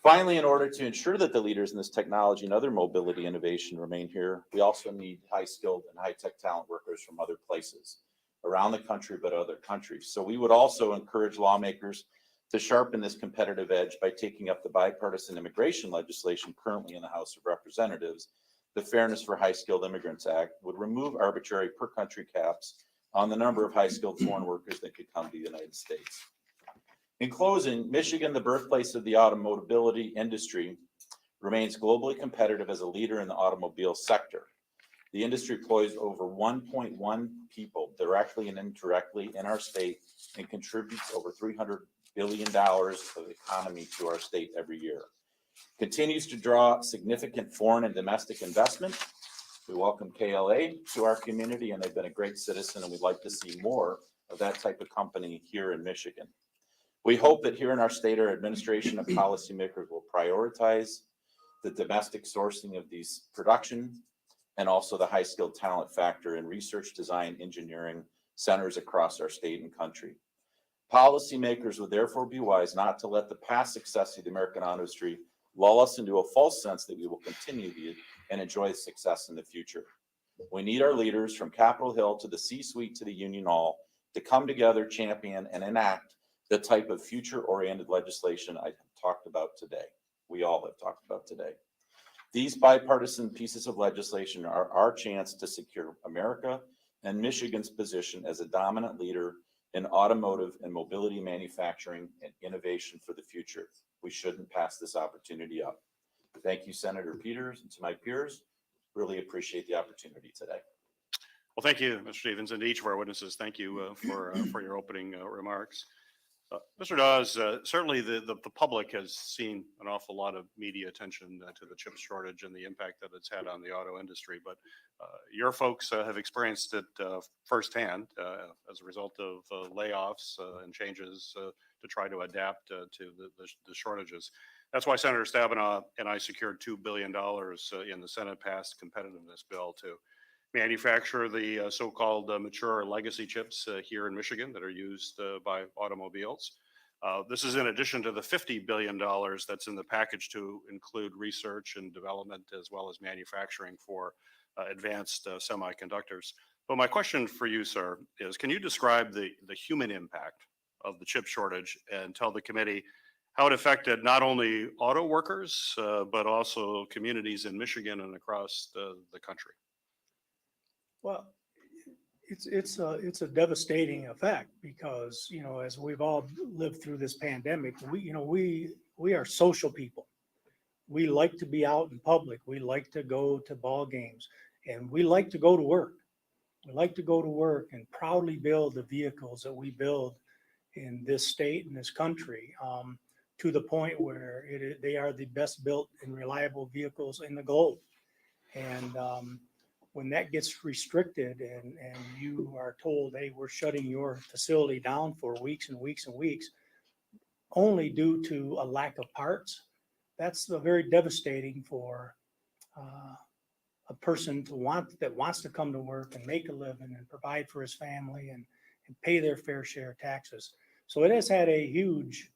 Finally, in order to ensure that the leaders in this technology and other mobility innovation remain here, we also need high-skilled and high-tech talent workers from other places around the country, but other countries. So we would also encourage lawmakers to sharpen this competitive edge by taking up the bipartisan immigration legislation currently in the House of Representatives. The Fairness for High-Skilled Immigrants Act would remove arbitrary per-country caps on the number of high-skilled foreign workers that could come to the United States. In closing, Michigan, the birthplace of the automobility industry, remains globally competitive as a leader in the automobile sector. The industry employs over 1.1 people directly and indirectly in our state and contributes over $300 billion of economy to our state every year. Continues to draw significant foreign and domestic investment. We welcome KLA to our community, and they've been a great citizen, and we'd like to see more of that type of company here in Michigan. We hope that here in our state, our administration and policymakers will prioritize the domestic sourcing of these production and also the high-skilled talent factor in research, design, engineering centers across our state and country. Policymakers would therefore be wise not to let the past success of the American auto industry lull us into a false sense that we will continue to and enjoy success in the future. We need our leaders from Capitol Hill to the C-suite to the Union Hall to come together, champion, and enact the type of future-oriented legislation I talked about today. We all have talked about today. These bipartisan pieces of legislation are our chance to secure America and Michigan's position as a dominant leader in automotive and mobility manufacturing and innovation for the future. We shouldn't pass this opportunity up. Thank you, Senator Peters, and to my peers. Really appreciate the opportunity today. Well, thank you, Mr. Stevens, and to each of our witnesses, thank you for your opening remarks. Mr. Dawes, certainly the public has seen an awful lot of media attention to the chip shortage and the impact that it's had on the auto industry, but your folks have experienced it firsthand as a result of layoffs and changes to try to adapt to the shortages. That's why Senator Stabenow and I secured $2 billion in the Senate-passed competitiveness bill to manufacture the so-called mature legacy chips here in Michigan that are used by automobiles. This is in addition to the $50 billion that's in the package to include research and development as well as manufacturing for advanced semiconductors. But my question for you, sir, is can you describe the human impact of the chip shortage and tell the committee how it affected not only auto workers, but also communities in Michigan and across the country? Well, it's a devastating effect because, you know, as we've all lived through this pandemic, we are social people. We like to be out in public. We like to go to ball games, and we like to go to work. We like to go to work and proudly build the vehicles that we build in this state and this country, to the point where they are the best built and reliable vehicles in the globe. And when that gets restricted and you are told, hey, we're shutting your facility down for weeks and weeks and weeks, only due to a lack of parts, that's very devastating for a person that wants to come to work and make a living and provide for his family and pay their fair share of taxes. So it has had a huge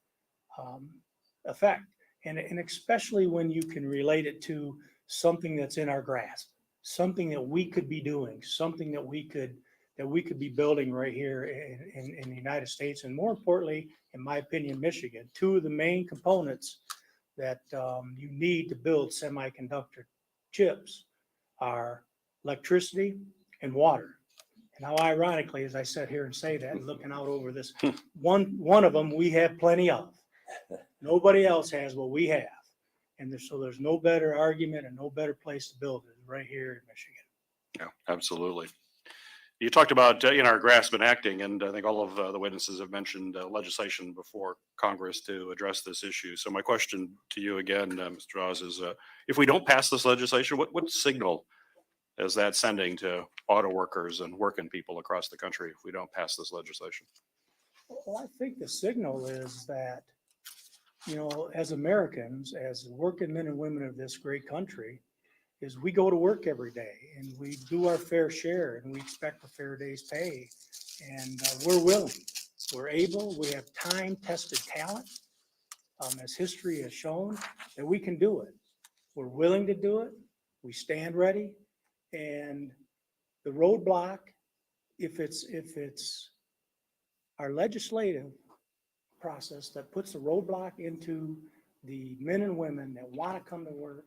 effect, and especially when you can relate it to something that's in our grasp, something that we could be doing, something that we could be building right here in the United States, and more importantly, in my opinion, Michigan. Two of the main components that you need to build semiconductor chips are electricity and water. And how ironically, as I sit here and say that, and looking out over this, one of them we have plenty of. Nobody else has what we have. And there's no better argument and no better place to build it right here in Michigan. Yeah, absolutely. You talked about in our grasp and acting, and I think all of the witnesses have mentioned legislation before Congress to address this issue. So my question to you again, Mr. Oz, is if we don't pass this legislation, what signal is that sending to auto workers and working people across the country if we don't pass this legislation? Well, I think the signal is that, as Americans, as working men and women of this great country, is we go to work every day and we do our fair share and we expect a fair day's pay. And we're willing, we're able, we have time-tested talent, as history has shown, that we can do it. We're willing to do it. We stand ready. And the roadblock, if it's our legislative process that puts a roadblock into the men and women that want to come to work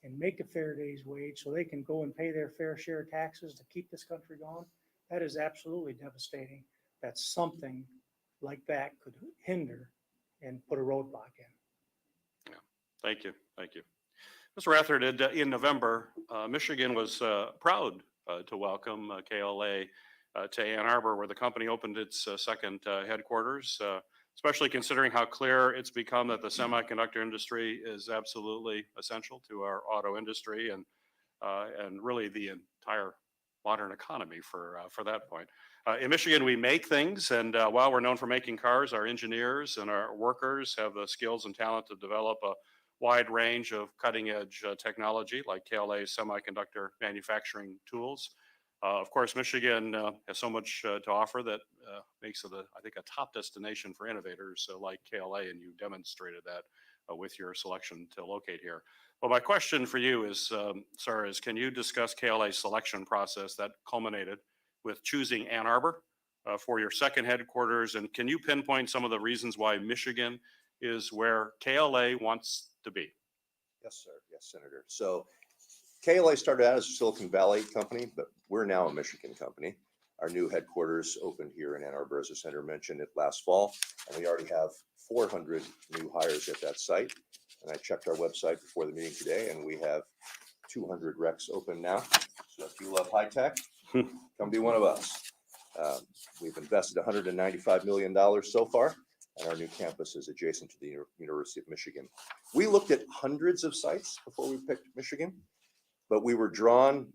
and make a fair day's wage so they can go and pay their fair share of taxes to keep this country going, that is absolutely devastating. That something like that could hinder and put a roadblock in. Yeah. Thank you. Thank you. Mr. Rathard, in November, Michigan was proud to welcome KLA to Ann Arbor, where the company opened its second headquarters, especially considering how clear it's become that the semiconductor industry is absolutely essential to our auto industry and really the entire modern economy for that point. In Michigan, we make things, and while we're known for making cars, our engineers and our workers have the skills and talent to develop a wide range of cutting-edge technology like KLA's semiconductor manufacturing tools. Of course, Michigan has so much to offer that makes it, I think, a top destination for innovators like KLA, and you demonstrated that with your selection to locate here. Well, my question for you is, sir, can you discuss KLA's selection process that culminated with choosing Ann Arbor for your second headquarters, and can you pinpoint some of the reasons why Michigan is where KLA wants to be? Yes, sir. Yes, Senator. So KLA started out as a Silicon Valley company, but we're now a Michigan company. Our new headquarters opened here in Ann Arbor, as the Senator mentioned it last fall, and we already have 400 new hires at that site. And I checked our website before the meeting today, and we have 200 recs open now. So if you love high tech, come be one of us. We've invested $195 million so far, and our new campus is adjacent to the University of Michigan. We looked at hundreds of sites before we picked Michigan, but we were drawn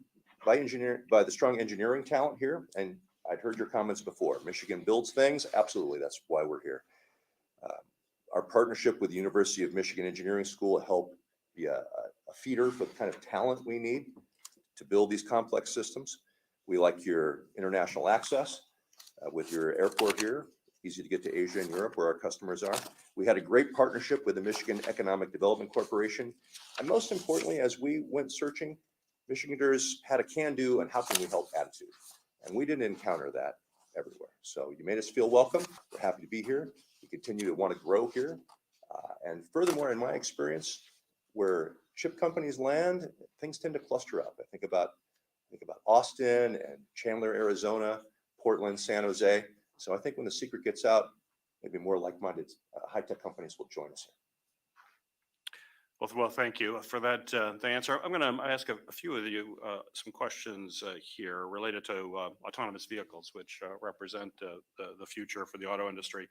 by the strong engineering talent here. And I'd heard your comments before. Michigan builds things. Absolutely, that's why we're here. Our partnership with the University of Michigan Engineering School helped be a feeder for the kind of talent we need to build these complex systems. We like your international access with your airport here. Easy to get to Asia and Europe, where our customers are. We had a great partnership with the Michigan Economic Development Corporation. And most importantly, as we went searching, Michiganders had a can-do and how can we help attitude. And we didn't encounter that everywhere. So you made us feel welcome. We're happy to be here. We continue to want to grow here. And furthermore, in my experience, where chip companies land, things tend to cluster up. I think about Austin and Chandler, Arizona, Portland, San Jose. So I think when the secret gets out, maybe more like-minded high-tech companies will join us here. Well, thank you for that the answer. I'm going to ask a few of you some questions here related to autonomous vehicles, which represent the future for the auto industry.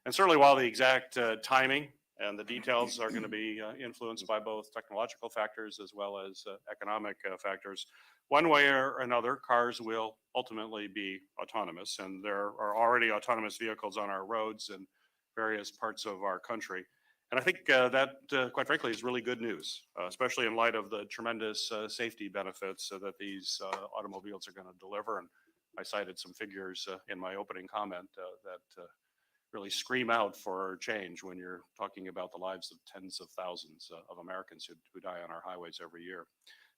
And certainly while the exact timing and the details are going to be influenced by both technological factors as well as economic factors, one way or another, cars will ultimately be autonomous. And there are already autonomous vehicles on our roads in various parts of our country. And I think that, quite frankly, is really good news, especially in light of the tremendous safety benefits that these automobiles are going to deliver. And I cited some figures in my opening comment that really scream out for change when you're talking about the lives of tens of thousands of Americans who die on our highways every year.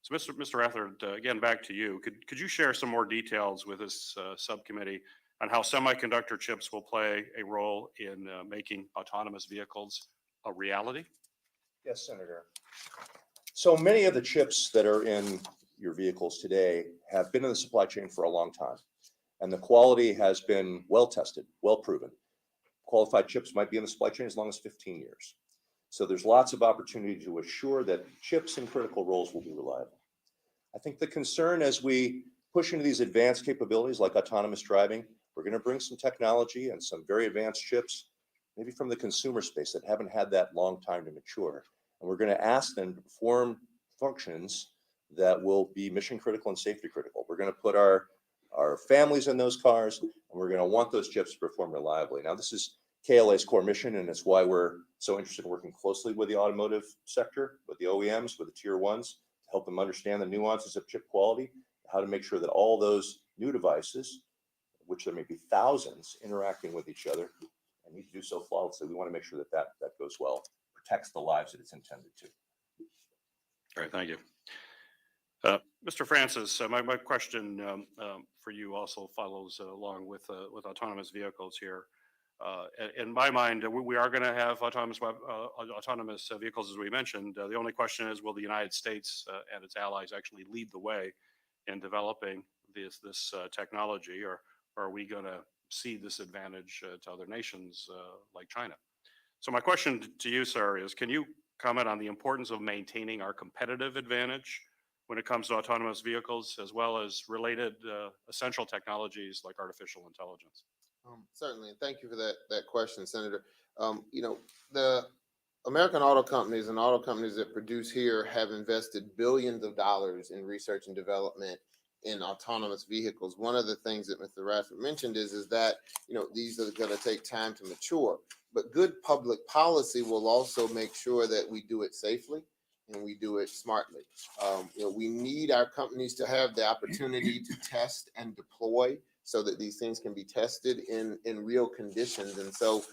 So, Mr. Rathard, again, back to you. Could you share some more details with this subcommittee on how semiconductor chips will play a role in making autonomous vehicles a reality? Yes, Senator. So many of the chips that are in your vehicles today have been in the supply chain for a long time, and the quality has been well tested, well proven. Qualified chips might be in the supply chain as long as 15 years. So there's lots of opportunity to assure that chips in critical roles will be reliable. I think the concern as we push into these advanced capabilities like autonomous driving, we're going to bring some technology and some very advanced chips, maybe from the consumer space that haven't had that long time to mature. And we're going to ask them to perform functions that will be mission critical and safety critical. We're going to put our families in those cars, and we're going to want those chips to perform reliably. Now, this is KLA's core mission, and it's why we're so interested in working closely with the automotive sector, with the OEMs, with the tier ones, to help them understand the nuances of chip quality, how to make sure that all those new devices, which there may be thousands interacting with each other, and need to do so flawlessly. We want to make sure that that goes well, protects the lives that it's intended to. All right, thank you. Mr. Francis, my question for you also follows along with autonomous vehicles here. In my mind, we are going to have autonomous vehicles, as we mentioned. The only question is, will the United States and its allies actually lead the way in developing this technology, or are we going to cede this advantage to other nations like China? So my question to you, sir, is can you comment on the importance of maintaining our competitive advantage when it comes to autonomous vehicles, as well as related essential technologies like artificial intelligence? Certainly, and thank you for that question, Senator. The American auto companies and auto companies that produce here have invested billions of dollars in research and development in autonomous vehicles. One of the things that Mr. Radford mentioned is that these are going to take time to mature, but good public policy will also make sure that we do it safely and we do it smartly. We need our companies to have the opportunity to test and deploy so that these things can be tested in real conditions. And so,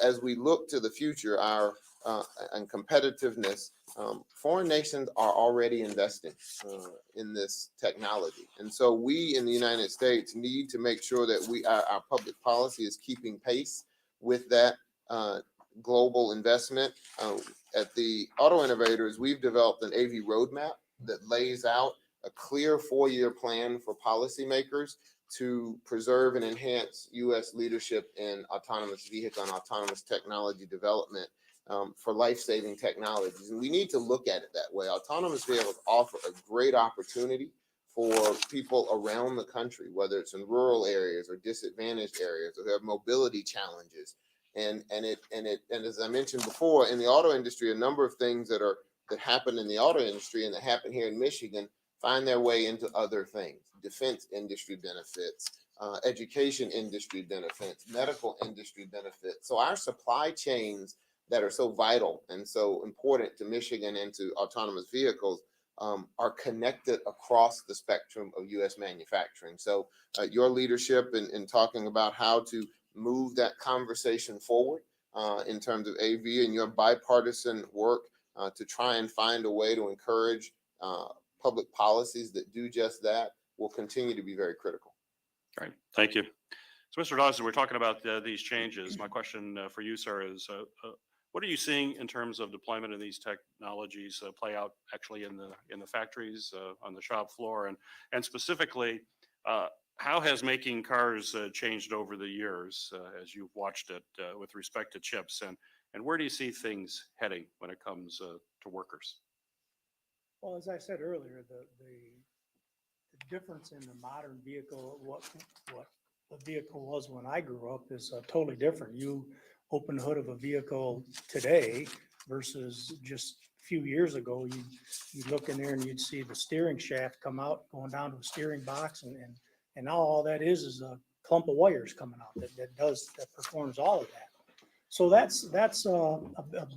as we look to the future, our and competitiveness, foreign nations are already investing in this technology. And so we in the United States need to make sure that our public policy is keeping pace with that global investment. At the Auto Innovators, we've developed an AV roadmap that lays out a clear 4-year plan for policymakers to preserve and enhance U.S. leadership in autonomous vehicle and autonomous technology development for life-saving technologies. And we need to look at it that way. Autonomous vehicles offer a great opportunity for people around the country, whether it's in rural areas or disadvantaged areas or who have mobility challenges. And as I mentioned before, in the auto industry, a number of things that happen in the auto industry and that happen here in Michigan find their way into other things: defense industry benefits, education industry benefits, medical industry benefits. So our supply chains that are so vital and so important to Michigan and to autonomous vehicles are connected across the spectrum of U.S. manufacturing. So your leadership in talking about how to move that conversation forward in terms of AV and your bipartisan work to try and find a way to encourage public policies that do just that will continue to be very critical. All right, thank you. So, Mr. Dawson, we're talking about these changes. My question for you, sir, is what are you seeing in terms of deployment of these technologies play out actually in the factories, on the shop floor, and specifically, how has making cars changed over the years as you've watched it with respect to chips, and where do you see things heading when it comes to workers? Well, as I said earlier, the difference in the modern vehicle, what the vehicle was when I grew up, is totally different. You open the hood of a vehicle today versus just a few years ago. You look in there and you'd see the steering shaft come out, going down to a steering box, and now all that is a clump of wires coming out that performs all of that. So that's a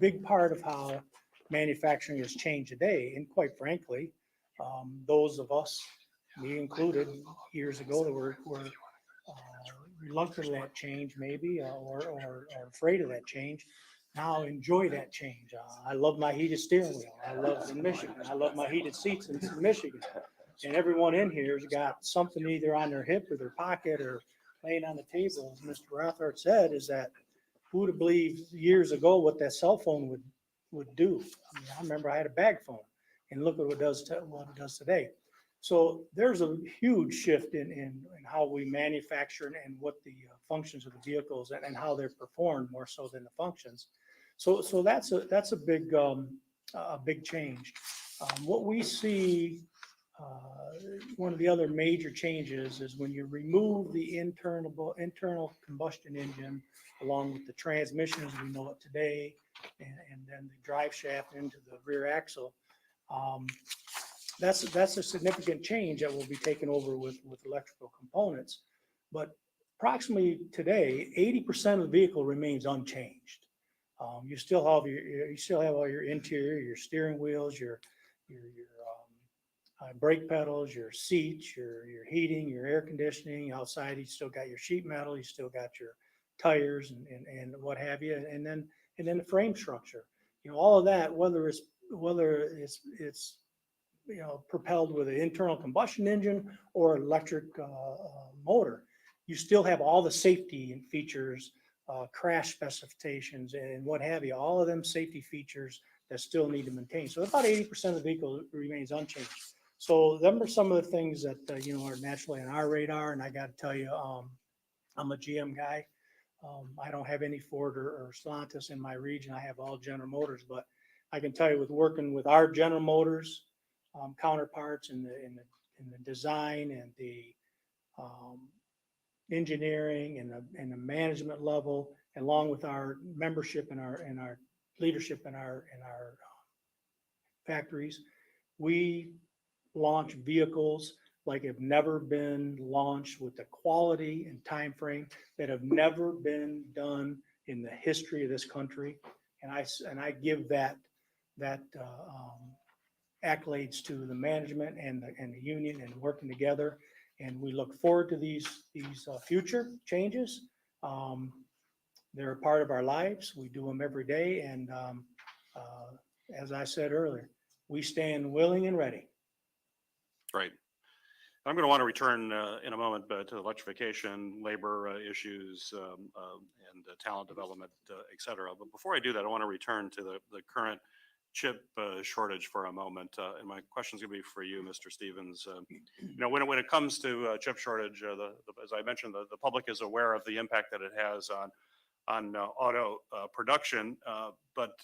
big part of how manufacturing has changed today. And quite frankly, those of us, me included, years ago that were reluctant to that change maybe, or are afraid of that change, now enjoy that change. I love my heated steering wheel. I love in Michigan. I love my heated seats in Michigan. And everyone in here has got something either on their hip or their pocket or laying on the table. As Mr. Rothart said, is that who would have believed years ago what that cell phone would do? I mean, I remember I had a bag phone, and look at what it does today. So there's a huge shift in how we manufacture and what the functions of the vehicles and how they're performed more so than the functions. So that's a big change. What we see, one of the other major changes is when you remove the internal combustion engine along with the transmission as we know it today, and then the drive shaft into the rear axle. That's a significant change that will be taken over with electrical components. But approximately today, 80% of the vehicle remains unchanged. You still have all your interior, your steering wheels, your brake pedals, your seats, your heating, your air conditioning. Outside, you still got your sheet metal, you still got your tires and what have you, and then the frame structure. All of that, whether it's propelled with an internal combustion engine or electric motor, you still have all the safety features, crash specifications and what have you, all of them safety features that still need to maintain. So about 80% of the vehicle remains unchanged. So them are some of the things that, are naturally on our radar. And I got to tell you, I'm a GM guy. I don't have any Ford or Stellantis in my region. I have all General Motors, but I can tell you with working with our General Motors counterparts in the design and the engineering and the management level, along with our membership and our leadership in our factories, we launch vehicles like have never been launched with the quality and time frame that have never been done in the history of this country. And I give that accolades to the management and the union and working together. And we look forward to these future changes. They're a part of our lives. We do them every day. And as I said earlier, we stand willing and ready. Right. I'm going to want to return in a moment to electrification, labor issues, and talent development, et cetera. But before I do that, I want to return to the current chip shortage for a moment. And my question is going to be for you, Mr. Stevens. When it comes to chip shortage, as I mentioned, the public is aware of the impact that it has on auto production, but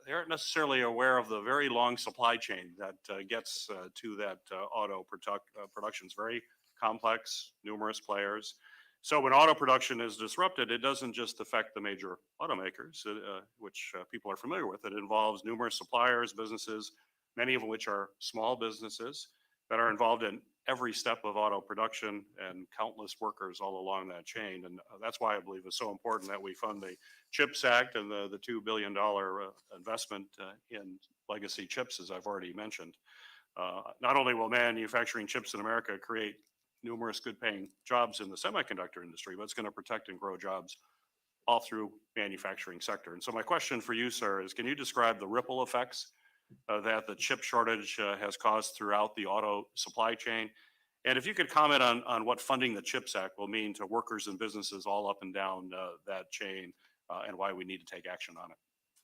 they aren't necessarily aware of the very long supply chain that gets to that auto production. It's very complex, numerous players. So when auto production is disrupted, it doesn't just affect the major automakers, which people are familiar with. It involves numerous suppliers, businesses, many of which are small businesses that are involved in every step of auto production and countless workers all along that chain. And that's why I believe it's so important that we fund the CHIPS Act and the $2 billion investment in legacy chips, as I've already mentioned. Not only will manufacturing chips in America create numerous good paying jobs in the semiconductor industry, but it's going to protect and grow jobs all through manufacturing sector. And so my question for you, sir, is can you describe the ripple effects that the chip shortage has caused throughout the auto supply chain? And if you could comment on what funding the CHIPS Act will mean to workers and businesses all up and down that chain and why we need to take action on it.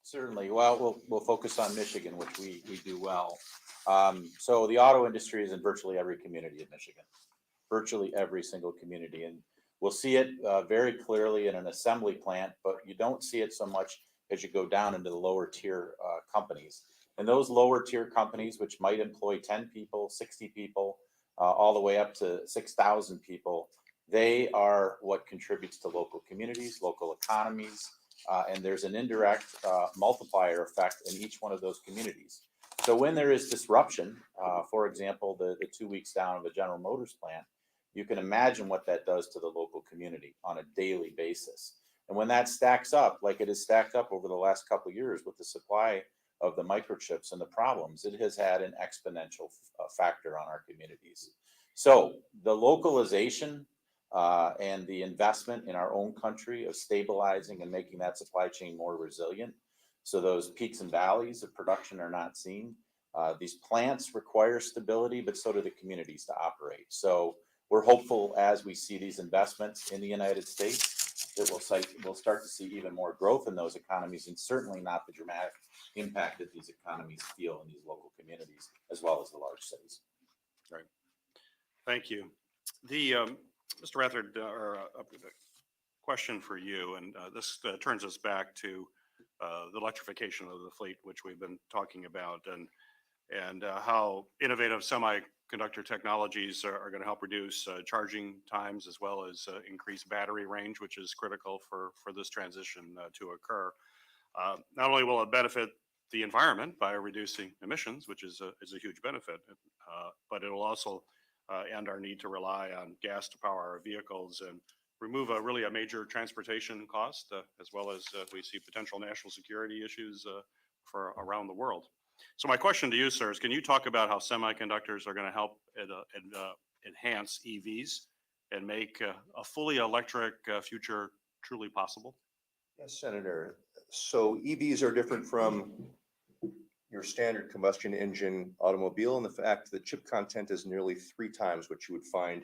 Certainly. Well, we'll focus on Michigan, which we do well. So the auto industry is in virtually every community in Michigan, virtually every single community. And we'll see it very clearly in an assembly plant, but you don't see it so much as you go down into the lower tier companies. And those lower tier companies, which might employ 10 people, 60 people, all the way up to 6,000 people, they are what contributes to local communities, local economies, and there's an indirect multiplier effect in each one of those communities. So when there is disruption, for example, the 2 weeks down of a General Motors plant, you can imagine what that does to the local community on a daily basis. And when that stacks up, like it has stacked up over the last couple of years with the supply of the microchips and the problems, it has had an exponential factor on our communities. So the localization and the investment in our own country of stabilizing and making that supply chain more resilient, so those peaks and valleys of production are not seen. These plants require stability, but so do the communities to operate. So we're hopeful as we see these investments in the United States that we'll start to see even more growth in those economies, and certainly not the dramatic impact that these economies feel in these local communities, as well as the large cities. Right. Thank you. Mr. Rathard, a question for you, and this turns us back to the electrification of the fleet, which we've been talking about, and how innovative semiconductor technologies are going to help reduce charging times as well as increase battery range, which is critical for this transition to occur. Not only will it benefit the environment by reducing emissions, which is a huge benefit, but it will also end our need to rely on gas to power our vehicles and remove really a major transportation cost, as well as we see potential national security issues for around the world. So my question to you, sir, is can you talk about how semiconductors are going to help enhance EVs and make a fully electric future truly possible? Yes, Senator. So EVs are different from your standard combustion engine automobile in the fact that chip content is nearly 3 times what you would find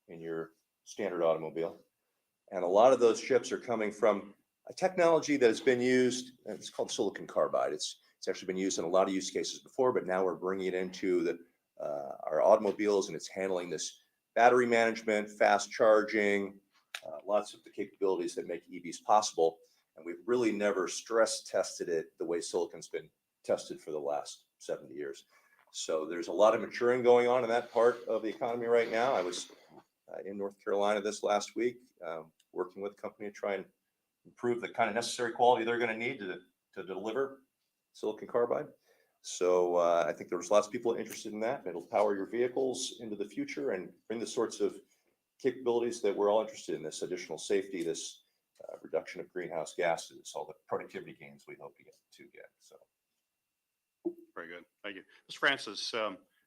in your standard automobile. And a lot of those chips are coming from a technology that has been used, and it's called silicon carbide. It's actually been used in a lot of use cases before, but now we're bringing it into our automobiles, and it's handling this battery management, fast charging, lots of the capabilities that make EVs possible. And we've really never stress tested it the way silicon's been tested for the last 70 years. So there's a lot of maturing going on in that part of the economy right now. I was in North Carolina this last week, working with a company to try and improve the kind of necessary quality they're going to need to deliver silicon carbide. So I think there's lots of people interested in that. It'll power your vehicles into the future and bring the sorts of capabilities that we're all interested in, this additional safety, this reduction of greenhouse gases, all the productivity gains we hope to get. So. Very good. Thank you. Mr. Francis,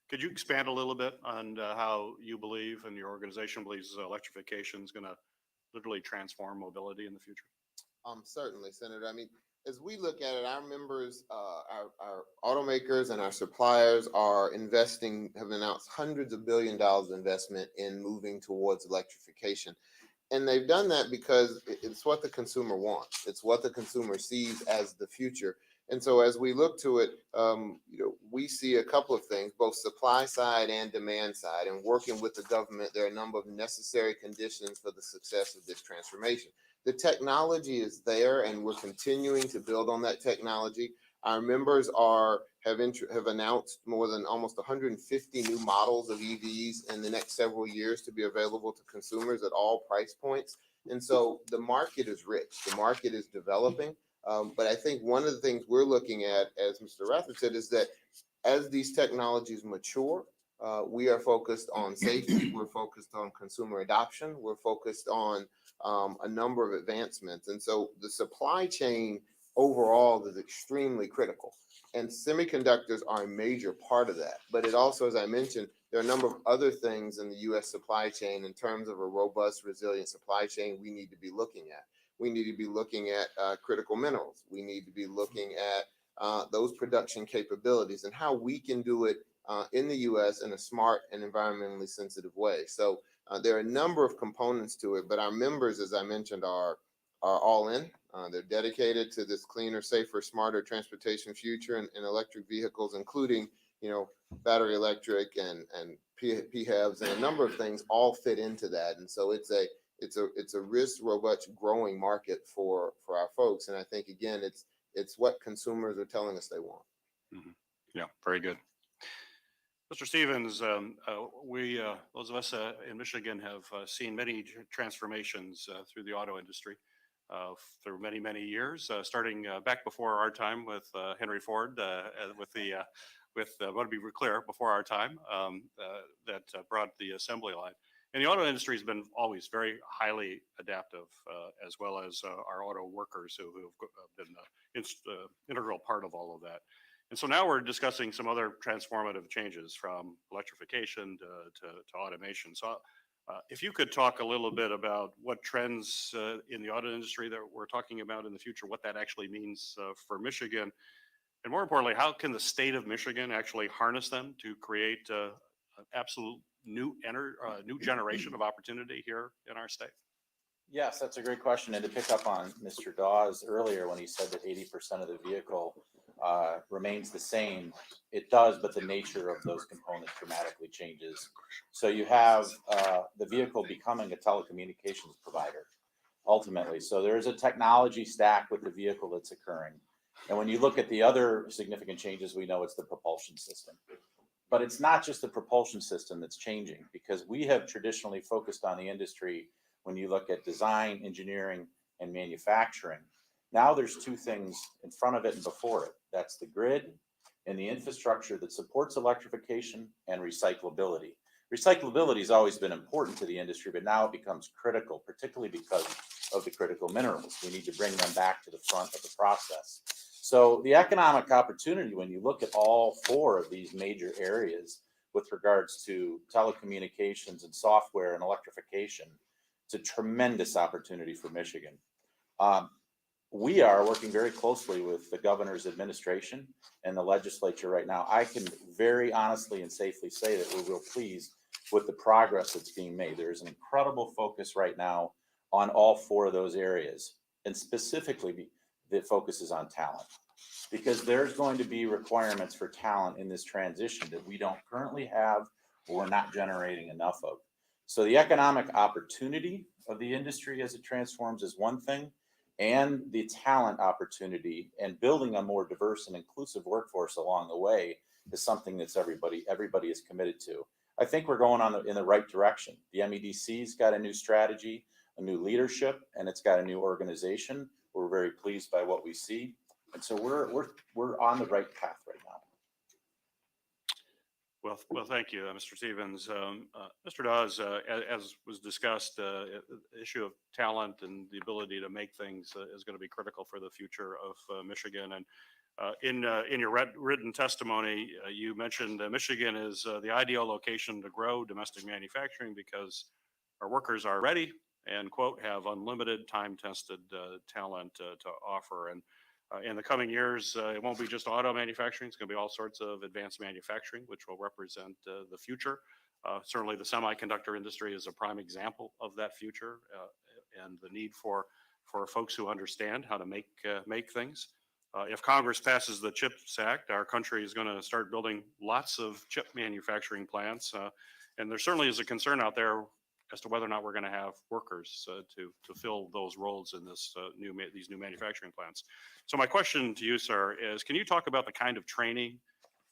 could you expand a little bit on how you believe and your organization believes electrification is going to literally transform mobility in the future? Certainly, Senator. I mean, as we look at it, our members, our automakers and our suppliers are have announced hundreds of billions of dollars of investment in moving towards electrification. And they've done that because it's what the consumer wants. It's what the consumer sees as the future. And so as we look to it, we see a couple of things, both supply side and demand side. And working with the government, there are a number of necessary conditions for the success of this transformation. The technology is there, and we're continuing to build on that technology. Our members have announced more than almost 150 new models of EVs in the next several years to be available to consumers at all price points. And so the market is rich. The market is developing. But I think one of the things we're looking at, as Mr. Rathod said, is that as these technologies mature, we are focused on safety. We're focused on consumer adoption. We're focused on a number of advancements. And so the supply chain overall is extremely critical. And semiconductors are a major part of that. But it also, as I mentioned, there are a number of other things in the U.S. supply chain in terms of a robust, resilient supply chain we need to be looking at. We need to be looking at critical minerals. We need to be looking at those production capabilities and how we can do it in the U.S. in a smart and environmentally sensitive way. So there are a number of components to it, but our members, as I mentioned, are all in. They're dedicated to this cleaner, safer, smarter transportation future and electric vehicles, including, battery electric and PHEVs and a number of things all fit into that. And so it's a risk robust growing market for our folks. And I think, again, it's what consumers are telling us they want. Mm-hmm. Yeah, very good. Mr. Stevens, those of us in Michigan have seen many transformations through the auto industry through many, many years, starting back before our time with Henry Ford, I want to be clear, before our time, that brought the assembly line. And the auto industry has been always very highly adaptive, as well as our auto workers who have been an integral part of all of that. And so now we're discussing some other transformative changes from electrification to automation. So if you could talk a little bit about what trends in the auto industry that we're talking about in the future, what that actually means for Michigan, and more importantly, how can the state of Michigan actually harness them to create an absolute new generation of opportunity here in our state? Yes, that's a great question. And to pick up on Mr. Dawes earlier when he said that 80% of the vehicle remains the same, it does, but the nature of those components dramatically changes. So you have the vehicle becoming a telecommunications provider. ultimately. So there is a technology stack with the vehicle that's occurring. And when you look at the other significant changes, we know it's the propulsion system. But it's not just the propulsion system that's changing, because we have traditionally focused on the industry when you look at design, engineering, and manufacturing. Now there's two things in front of it and before it. That's the grid and the infrastructure that supports electrification and recyclability. Recyclability has always been important to the industry, but now it becomes critical, particularly because of the critical minerals. We need to bring them back to the front of the process. So the economic opportunity, when you look at all four of these major areas with regards to telecommunications and software and electrification, it's a tremendous opportunity for Michigan. We are working very closely with the governor's administration and the legislature right now. I can very honestly and safely say that we're real pleased with the progress that's being made. There is an incredible focus right now on all four of those areas, and specifically the focus is on talent, because there's going to be requirements for talent in this transition that we don't currently have or we're not generating enough of. So the economic opportunity of the industry as it transforms is one thing, and the talent opportunity and building a more diverse and inclusive workforce along the way is something that's everybody is committed to. I think we're going in the right direction. The MEDC's got a new strategy, a new leadership, and it's got a new organization. We're very pleased by what we see, and so we're on the right path right now. Well, thank you, Mr. Stevens. Mr. Dawes, as was discussed, the issue of talent and the ability to make things is going to be critical for the future of Michigan. And in your written testimony, you mentioned Michigan is the ideal location to grow domestic manufacturing because our workers are ready and, quote, have unlimited time-tested talent to offer. And in the coming years, it won't be just auto manufacturing. It's going to be all sorts of advanced manufacturing, which will represent the future. Certainly, the semiconductor industry is a prime example of that future and the need for folks who understand how to make things. If Congress passes the CHIPS Act, our country is going to start building lots of chip manufacturing plants. And there certainly is a concern out there as to whether or not we're going to have workers to fill those roles in these new manufacturing plants. So my question to you, sir, is can you talk about the kind of training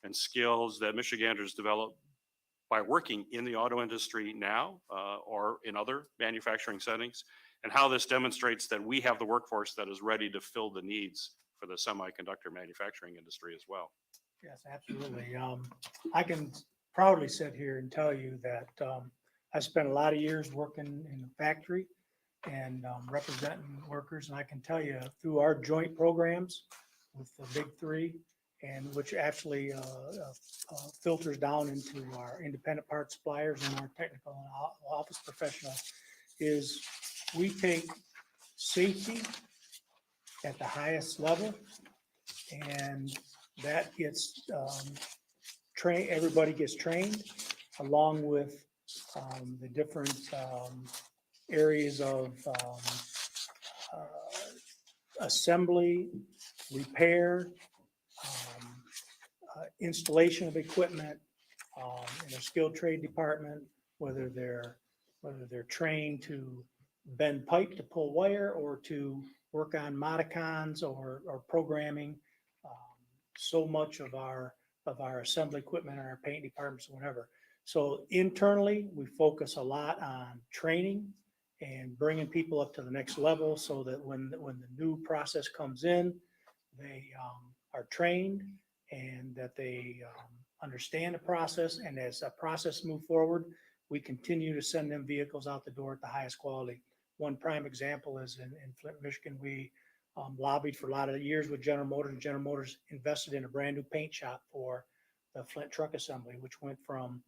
and skills that Michiganders develop by working in the auto industry now or in other manufacturing settings, and how this demonstrates that we have the workforce that is ready to fill the needs for the semiconductor manufacturing industry as well? Yes, absolutely. I can proudly sit here and tell you that I spent a lot of years working in the factory and representing workers. And I can tell you through our joint programs with the big three, and which actually filters down into our independent part suppliers and our technical and office professionals, is we take safety at the highest level, and that gets trained. Everybody gets trained along with the different areas of assembly, repair, installation of equipment in a skilled trade department, whether they're trained to bend pipe to pull wire or to work on modicons or programming. So much of our assembly equipment in our paint departments, whatever. So internally, we focus a lot on training and bringing people up to the next level so that when the new process comes in, they are trained and that they understand the process. And as the process moves forward, we continue to send them vehicles out the door at the highest quality. One prime example is in Flint, Michigan. We lobbied for a lot of years with General Motors, and General Motors invested in a brand new paint shop for the Flint truck assembly, which went from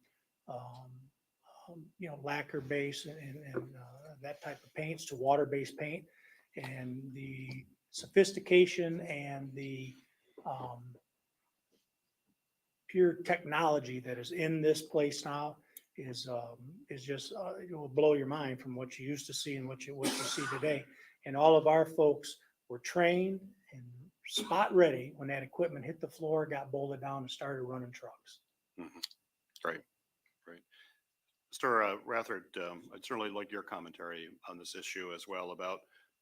lacquer base and that type of paints to water-based paint. And the sophistication and the pure technology that is in this place now is just it will blow your mind from what you used to see and what you see today. And all of our folks were trained and spot ready when that equipment hit the floor, got bolted down, and started running trucks. Mm-hmm. Great. Mr. Rathard, I'd certainly like your commentary on this issue as well about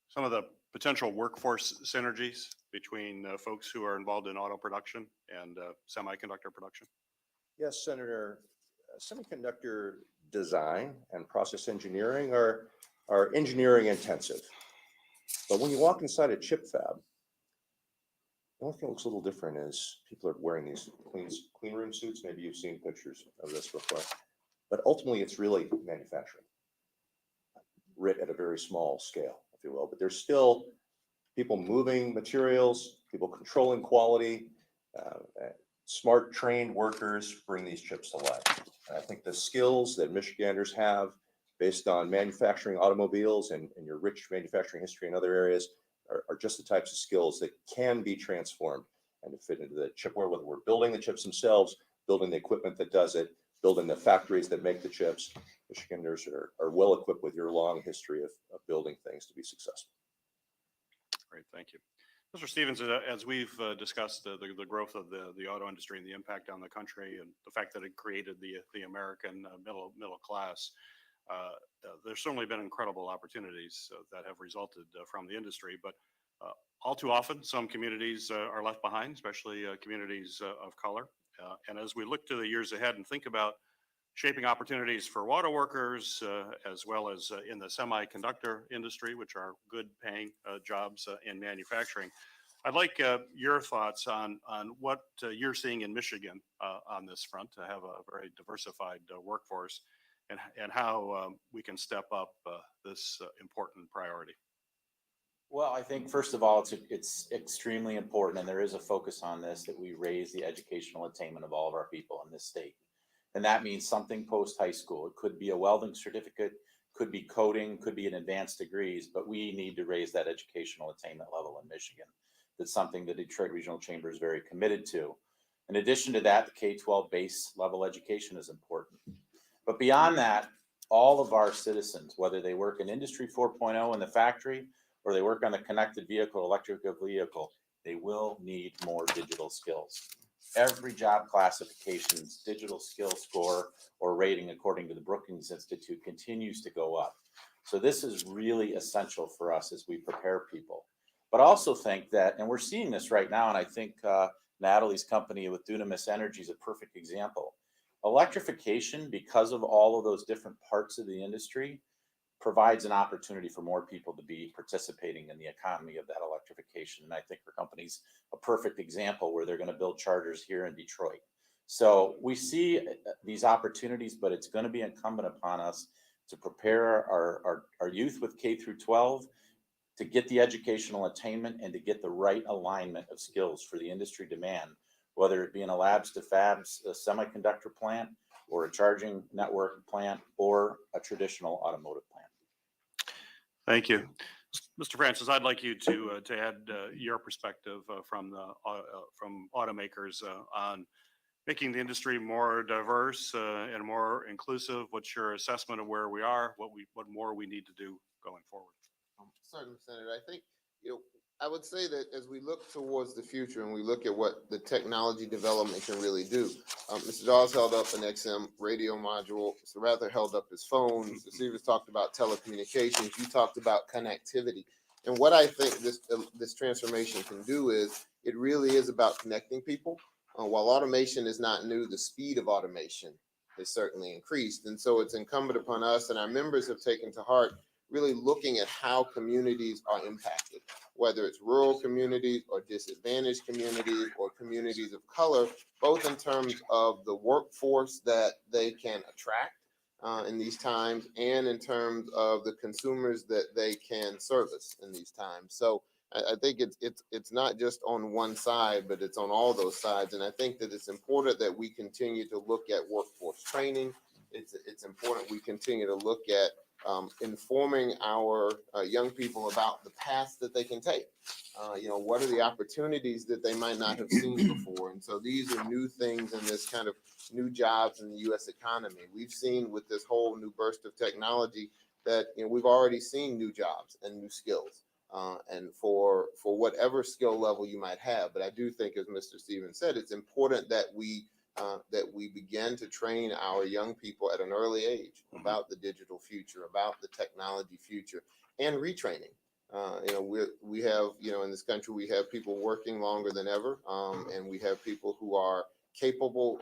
some of the potential workforce synergies between folks who are involved in auto production and semiconductor production. Yes, Senator, semiconductor design and process engineering are engineering intensive. But when you walk inside a chip fab, the only thing that looks a little different is people are wearing these clean room suits. Maybe you've seen pictures of this before. But ultimately, it's really manufacturing, writ at a very small scale, if you will. But there's still people moving materials, people controlling quality, smart trained workers bring these chips to life. And I think the skills that Michiganders have based on manufacturing automobiles and your rich manufacturing history in other areas are just the types of skills that can be transformed and to fit into the chipware, whether we're building the chips themselves, building the equipment that does it, building the factories that make the chips. Michiganders are well equipped with your long history of building things to be successful. Great, thank you. Mr. Stevens, as we've discussed the growth of the auto industry and the impact on the country and the fact that it created the American middle class, there's certainly been incredible opportunities that have resulted from the industry, but all too often some communities are left behind, especially communities of color. And as we look to the years ahead and think about shaping opportunities for auto workers, as well as in the semiconductor industry, which are good paying jobs in manufacturing, I'd like your thoughts on what you're seeing in Michigan on this front to have a very diversified workforce and how we can step up this important priority. Well, I think first of all, it's extremely important, and there is a focus on this, that we raise the educational attainment of all of our people in this state. And that means something post high school. It could be a welding certificate, could be coding, could be an advanced degrees, but we need to raise that educational attainment level in Michigan. That's something the Detroit Regional Chamber is very committed to. In addition to that, the K-12 base level education is important. But beyond that, all of our citizens, whether they work in Industry 4.0 in the factory or they work on the connected vehicle, electric vehicle, they will need more digital skills. Every job classification's digital skill score or rating, according to the Brookings Institute, continues to go up. So this is really essential for us as we prepare people. But also think that, and we're seeing this right now, and I think Natalie's company with Dunamis Energy is a perfect example. Electrification, because of all of those different parts of the industry, provides an opportunity for more people to be participating in the economy of that electrification. And I think our company's a perfect example where they're going to build chargers here in Detroit. So we see these opportunities, but it's going to be incumbent upon us to prepare our youth with K through 12 to get the educational attainment and to get the right alignment of skills for the industry demand, whether it be in a labs to fabs, a semiconductor plant, or a charging network plant, or a traditional automotive plant. Thank you. Mr. Francis, I'd like you to add your perspective from automakers on making the industry more diverse and more inclusive. What's your assessment of where we are? What more we need to do going forward? Certainly, Senator. I think, I would say that as we look towards the future and we look at what the technology development can really do, Mr. Dawes held up an XM radio module. Mr. Rather held up his phone. Mr. Stevens talked about telecommunications. You talked about connectivity. And what I think this transformation can do is it really is about connecting people. While automation is not new, the speed of automation has certainly increased. And so it's incumbent upon us, and our members have taken to heart, really looking at how communities are impacted, whether it's rural communities or disadvantaged communities or communities of color, both in terms of the workforce that they can attract in these times and in terms of the consumers that they can service in these times. So I think it's not just on one side, but it's on all those sides. And I think that it's important that we continue to look at workforce training. It's important we continue to look at informing our young people about the paths that they can take. What are the opportunities that they might not have seen before? And so these are new things in this kind of new jobs in the U.S. economy. We've seen with this whole new burst of technology that we've already seen new jobs and new skills. And for whatever skill level you might have. But I do think, as Mr. Stevens said, it's important that we that we begin to train our young people at an early age about the digital future, about the technology future, and retraining. We have, in this country, we have people working longer than ever, and we have people who are capable,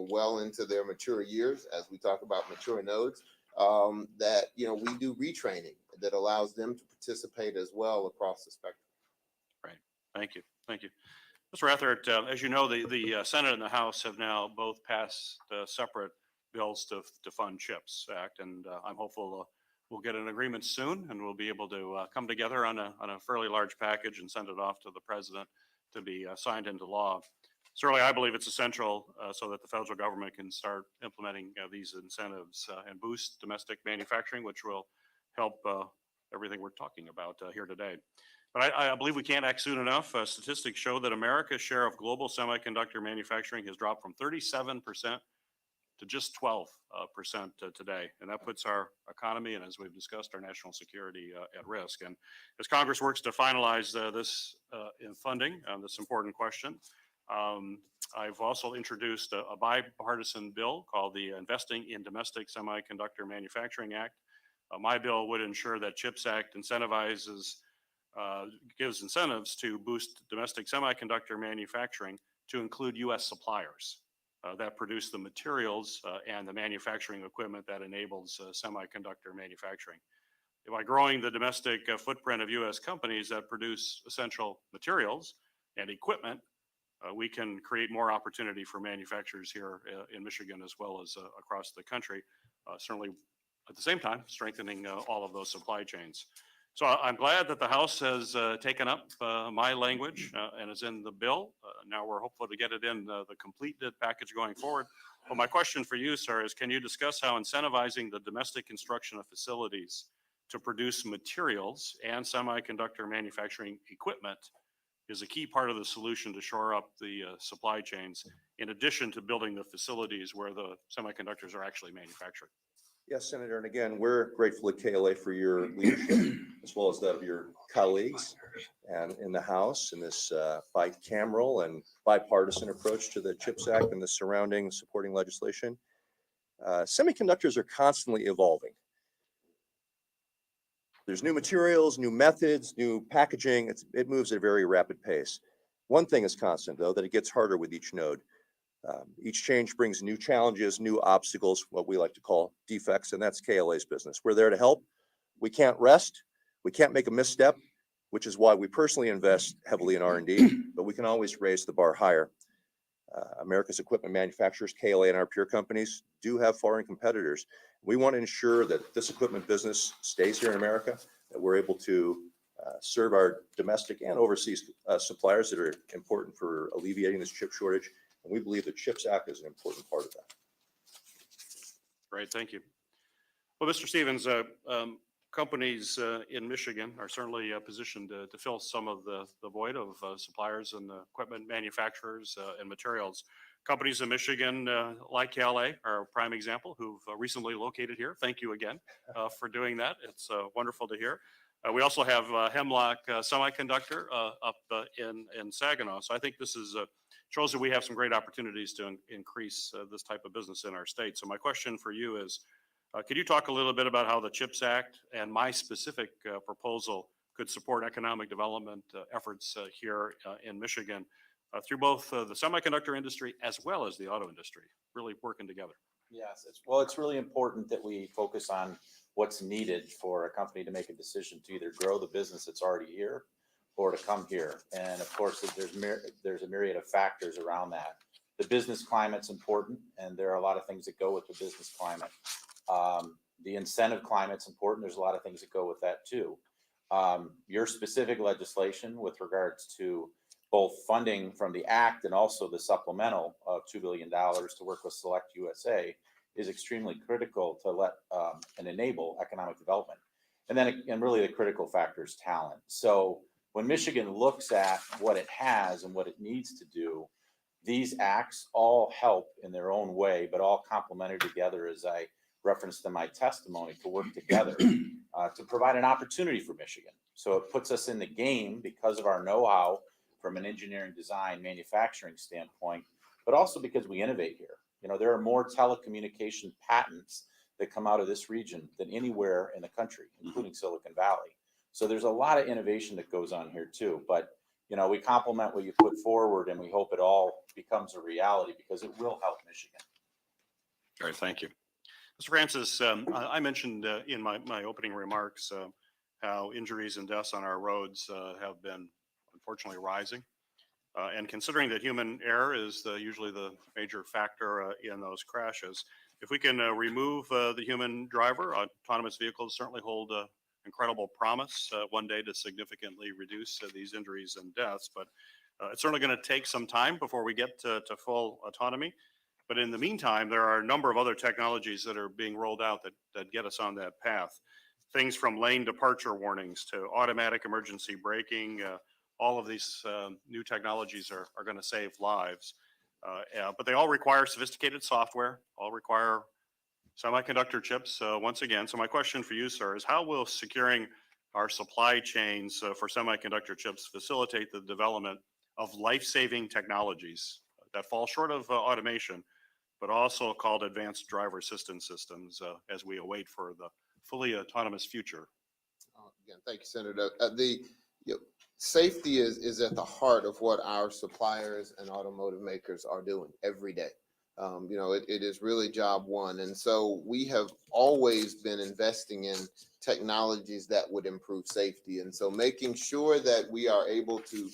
well into their mature years, as we talk about mature nodes, that, we do retraining that allows them to participate as well across the spectrum. Right. Thank you. Thank you. Mr. Rathert, as you know, the Senate and the House have now both passed separate bills to fund CHIPS Act, and I'm hopeful we'll get an agreement soon, and we'll be able to come together on a fairly large package and send it off to the president to be signed into law. Certainly, I believe it's essential so that the federal government can start implementing these incentives and boost domestic manufacturing, which will help everything we're talking about here today. But I believe we can't act soon enough. Statistics show that America's share of global semiconductor manufacturing has dropped from 37% to just 12% today. And that puts our economy and, as we've discussed, our national security at risk. And as Congress works to finalize this in funding on this important question, I've also introduced a bipartisan bill called the Investing in Domestic Semiconductor Manufacturing Act. My bill would ensure that CHIPS Act gives incentives to boost domestic semiconductor manufacturing to include U.S. suppliers that produce the materials and the manufacturing equipment that enables semiconductor manufacturing. By growing the domestic footprint of U.S. companies that produce essential materials and equipment, we can create more opportunity for manufacturers here in Michigan as well as across the country, certainly at the same time strengthening all of those supply chains. So I'm glad that the House has taken up my language and is in the bill. Now we're hopeful to get it in the completed package going forward. Well, my question for you, sir, is can you discuss how incentivizing the domestic construction of facilities to produce materials and semiconductor manufacturing equipment is a key part of the solution to shore up the supply chains, in addition to building the facilities where the semiconductors are actually manufactured? Yes, Senator, and again, we're grateful to KLA for your leadership, as well as that of your colleagues and in the House in this bicameral and bipartisan approach to the CHIPS Act and the surrounding supporting legislation. Semiconductors are constantly evolving. There's new materials, new methods, new packaging. It moves at a very rapid pace. One thing is constant, though, that it gets harder with each node. Each change brings new challenges, new obstacles, what we like to call defects, and that's KLA's business. We're there to help. We can't rest. We can't make a misstep, which is why we personally invest heavily in R&D, but we can always raise the bar higher. America's equipment manufacturers, KLA and our peer companies, do have foreign competitors. We want to ensure that this equipment business stays here in America, that we're able to serve our domestic and overseas suppliers that are important for alleviating this chip shortage. And we believe the CHIPS Act is an important part of that. Great, thank you. Well, Mr. Stevens, companies in Michigan are certainly positioned to fill some of the void of suppliers and equipment manufacturers and materials. Companies in Michigan like KLA are a prime example who've recently located here. Thank you again for doing that. It's wonderful to hear. We also have Hemlock Semiconductor up in Saginaw. So I think this shows that we have some great opportunities to increase this type of business in our state. So my question for you is, could you talk a little bit about how the CHIPS Act and my specific proposal could support economic development efforts here in Michigan through both the semiconductor industry as well as the auto industry, really working together? Yes, it's really important that we focus on what's needed for a company to make a decision to either grow the business that's already here or to come here. And of course, there's a myriad of factors around that. The business climate's important, and there are a lot of things that go with the business climate. The incentive climate's important. There's a lot of things that go with that too. Your specific legislation with regards to both funding from the Act and also the supplemental of $2 billion to work with Select USA is extremely critical to let and enable economic development. And really the critical factor is talent. So when Michigan looks at what it has and what it needs to do, these acts all help in their own way, but all complemented together, as I referenced in my testimony, to work together to provide an opportunity for Michigan. So it puts us in the game because of our know-how from an engineering, design, manufacturing standpoint but also because we innovate here. You know, there are more telecommunication patents that come out of this region than anywhere in the country, including Silicon Valley. So there's a lot of innovation that goes on here too. But, you know, we compliment what you put forward, and we hope it all becomes a reality because it will help Michigan. All right, thank you. Mr. Francis, I mentioned in my opening remarks how injuries and deaths on our roads have been unfortunately rising. And considering that human error is usually the major factor in those crashes, if we can remove the human driver, autonomous vehicles certainly hold incredible promise one day to significantly reduce these injuries and deaths. But it's certainly going to take some time before we get to full autonomy. But in the meantime, there are a number of other technologies that are being rolled out that get us on that path. Things from lane departure warnings to automatic emergency braking. All of these new technologies are going to save lives. But they all require sophisticated software, all require semiconductor chips once again. So my question for you, sir, is how will securing our supply chains for semiconductor chips facilitate the development of life-saving technologies that fall short of automation, but also called advanced driver assistance systems as we await for the fully autonomous future? Again, thank you, Senator. Safety is at the heart of what our suppliers and automotive makers are doing every day. It is really job one. And so we have always been investing in technologies that would improve safety. And so making sure that we are able to,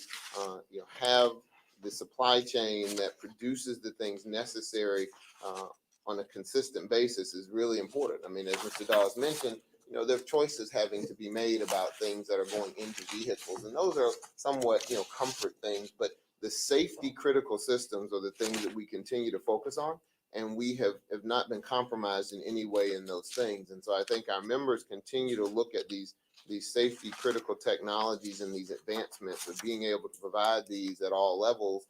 have the supply chain that produces the things necessary on a consistent basis is really important. I mean, as Mr. Dawes mentioned, there are choices having to be made about things that are going into vehicles, and those are somewhat, comfort things, but the safety critical systems are the things that we continue to focus on, and we have not been compromised in any way in those things. And so I think our members continue to look at these safety critical technologies and these advancements of being able to provide these at all levels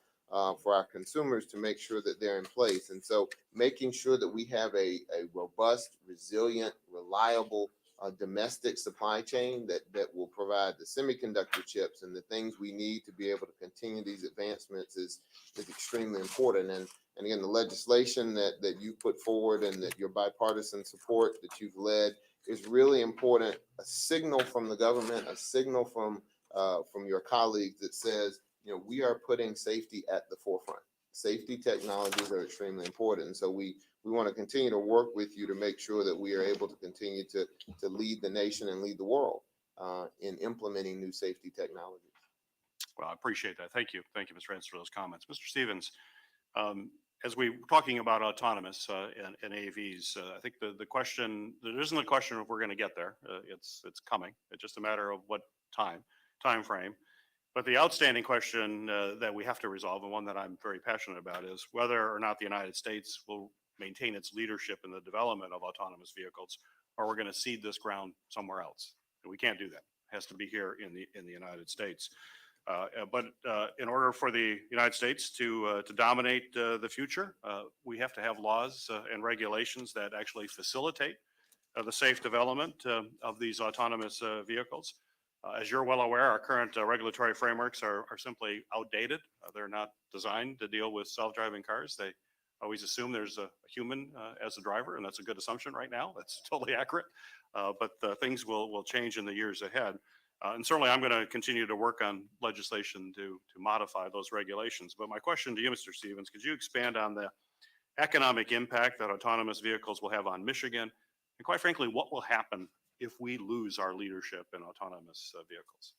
for our consumers to make sure that they're in place. And so making sure that we have a robust, resilient, reliable domestic supply chain that will provide the semiconductor chips and the things we need to be able to continue these advancements is extremely important. And again, the legislation that you put forward and that your bipartisan support that you've led is really important. A signal from the government, a signal from your colleagues that says, we are putting safety at the forefront. Safety technologies are extremely important. And so we want to continue to work with you to make sure that we are able to continue to lead the nation and lead the world in implementing new safety technologies. Well, I appreciate that. Thank you. Thank you, Mr. Francis, for those comments. Mr. Stevens, as we were talking about autonomous and AVs, I think the question, there isn't a question if we're going to get there. It's coming. It's just a matter of what time frame. But the outstanding question that we have to resolve, and one that I'm very passionate about, is whether or not the United States will maintain its leadership in the development of autonomous vehicles, or we're going to cede this ground somewhere else. And we can't do that. It has to be here in the United States. But in order for the United States to dominate the future, we have to have laws and regulations that actually facilitate the safe development of these autonomous vehicles. As you're well aware, our current regulatory frameworks are simply outdated. They're not designed to deal with self-driving cars. They always assume there's a human as a driver, and that's a good assumption right now. That's totally accurate. But things will change in the years ahead. And certainly I'm going to continue to work on legislation to modify those regulations. But my question to you, Mr. Stevens, could you expand on the economic impact that autonomous vehicles will have on Michigan? And quite frankly, what will happen if we lose our leadership in autonomous vehicles?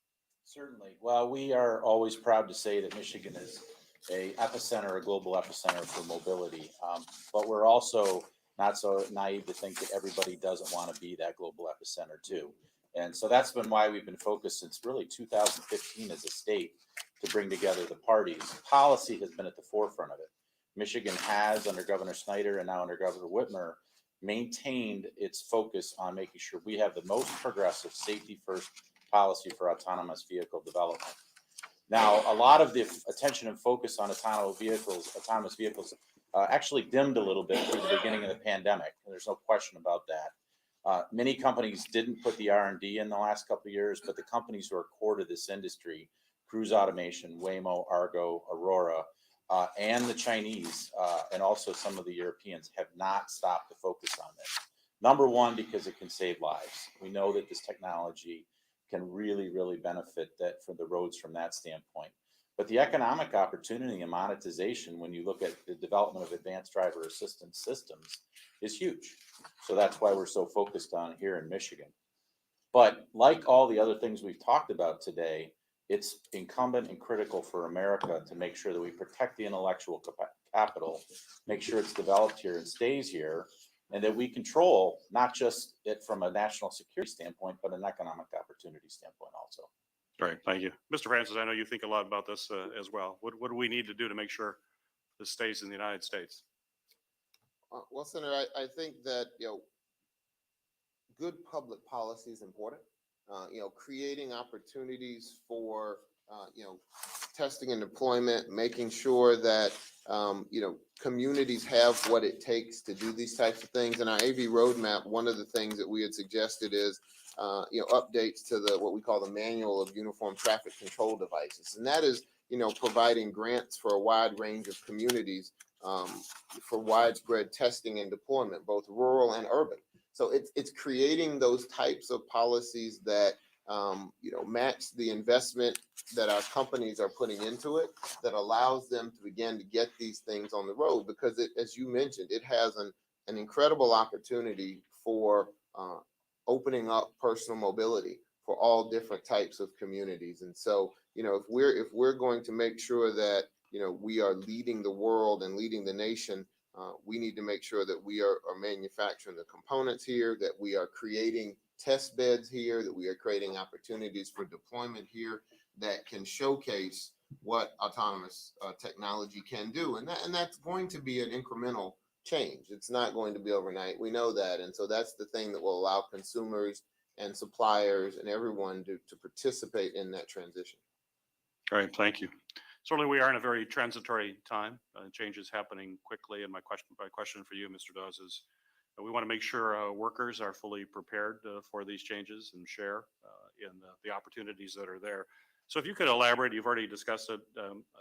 Certainly. Well, we are always proud to say that Michigan is a global epicenter for mobility. But we're also not so naive to think that everybody doesn't want to be that global epicenter too. And so that's been why we've been focused since really 2015 as a state to bring together the parties. Policy has been at the forefront of it. Michigan has, under Governor Snyder and now under Governor Whitmer, maintained its focus on making sure we have the most progressive safety first policy for autonomous vehicle development. Now, a lot of the attention and focus on autonomous vehicles actually dimmed a little bit through the beginning of the pandemic. And there's no question about that. Many companies didn't put the R&D in the last couple of years, but the companies who are core to this industry, Cruise Automation, Waymo, Argo, Aurora, and the Chinese, and also some of the Europeans have not stopped to focus on this. Number one, because it can save lives. We know that this technology can really, really benefit that for the roads from that standpoint. But the economic opportunity and monetization, when you look at the development of advanced driver assistance systems, is huge. So that's why we're so focused on it here in Michigan. But like all the other things we've talked about today, it's incumbent and critical for America to make sure that we protect the intellectual capital, make sure it's developed here and stays here, and that we control not just it from a national security standpoint, but an economic opportunity standpoint also. Great, thank you. Mr. Francis, I know you think a lot about this as well. What do we need to do to make sure this stays in the United States? Well, Senator, I think that, good public policy is important. Creating opportunities for, testing and deployment, making sure that, communities have what it takes to do these types of things. In our AV roadmap, one of the things that we had suggested is, updates to what we call the Manual of Uniform Traffic Control Devices. And that is, providing grants for a wide range of communities for widespread testing and deployment, both rural and urban. So it's creating those types of policies that match the investment that our companies are putting into it, that allows them to begin to get these things on the road. Because as you mentioned, it has an incredible opportunity for opening up personal mobility for all different types of communities. And so, if we're going to make sure that we are leading the world and leading the nation, we need to make sure that we are manufacturing the components here, that we are creating test beds here, that we are creating opportunities for deployment here that can showcase what autonomous technology can do. And that's going to be an incremental change. It's not going to be overnight. We know that. And so that's the thing that will allow consumers and suppliers and everyone to participate in that transition. Great, thank you. Certainly, we are in a very transitory time. Change is happening quickly, and my question for you, Mr. Dawes, is we want to make sure workers are fully prepared for these changes and share in the opportunities that are there. So if you could elaborate, you've already discussed it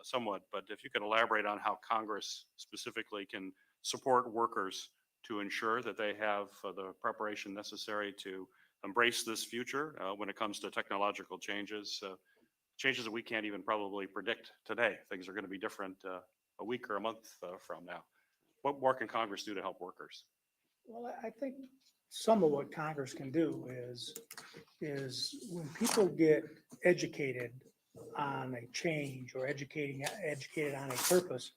somewhat, but if you could elaborate on how Congress specifically can support workers to ensure that they have the preparation necessary to embrace this future when it comes to technological changes. Changes that we can't even probably predict today. Things are going to be different a week or a month from now. What more can Congress do to help workers? Well, I think some of what Congress can do is when people get educated on a change or educated on a purpose,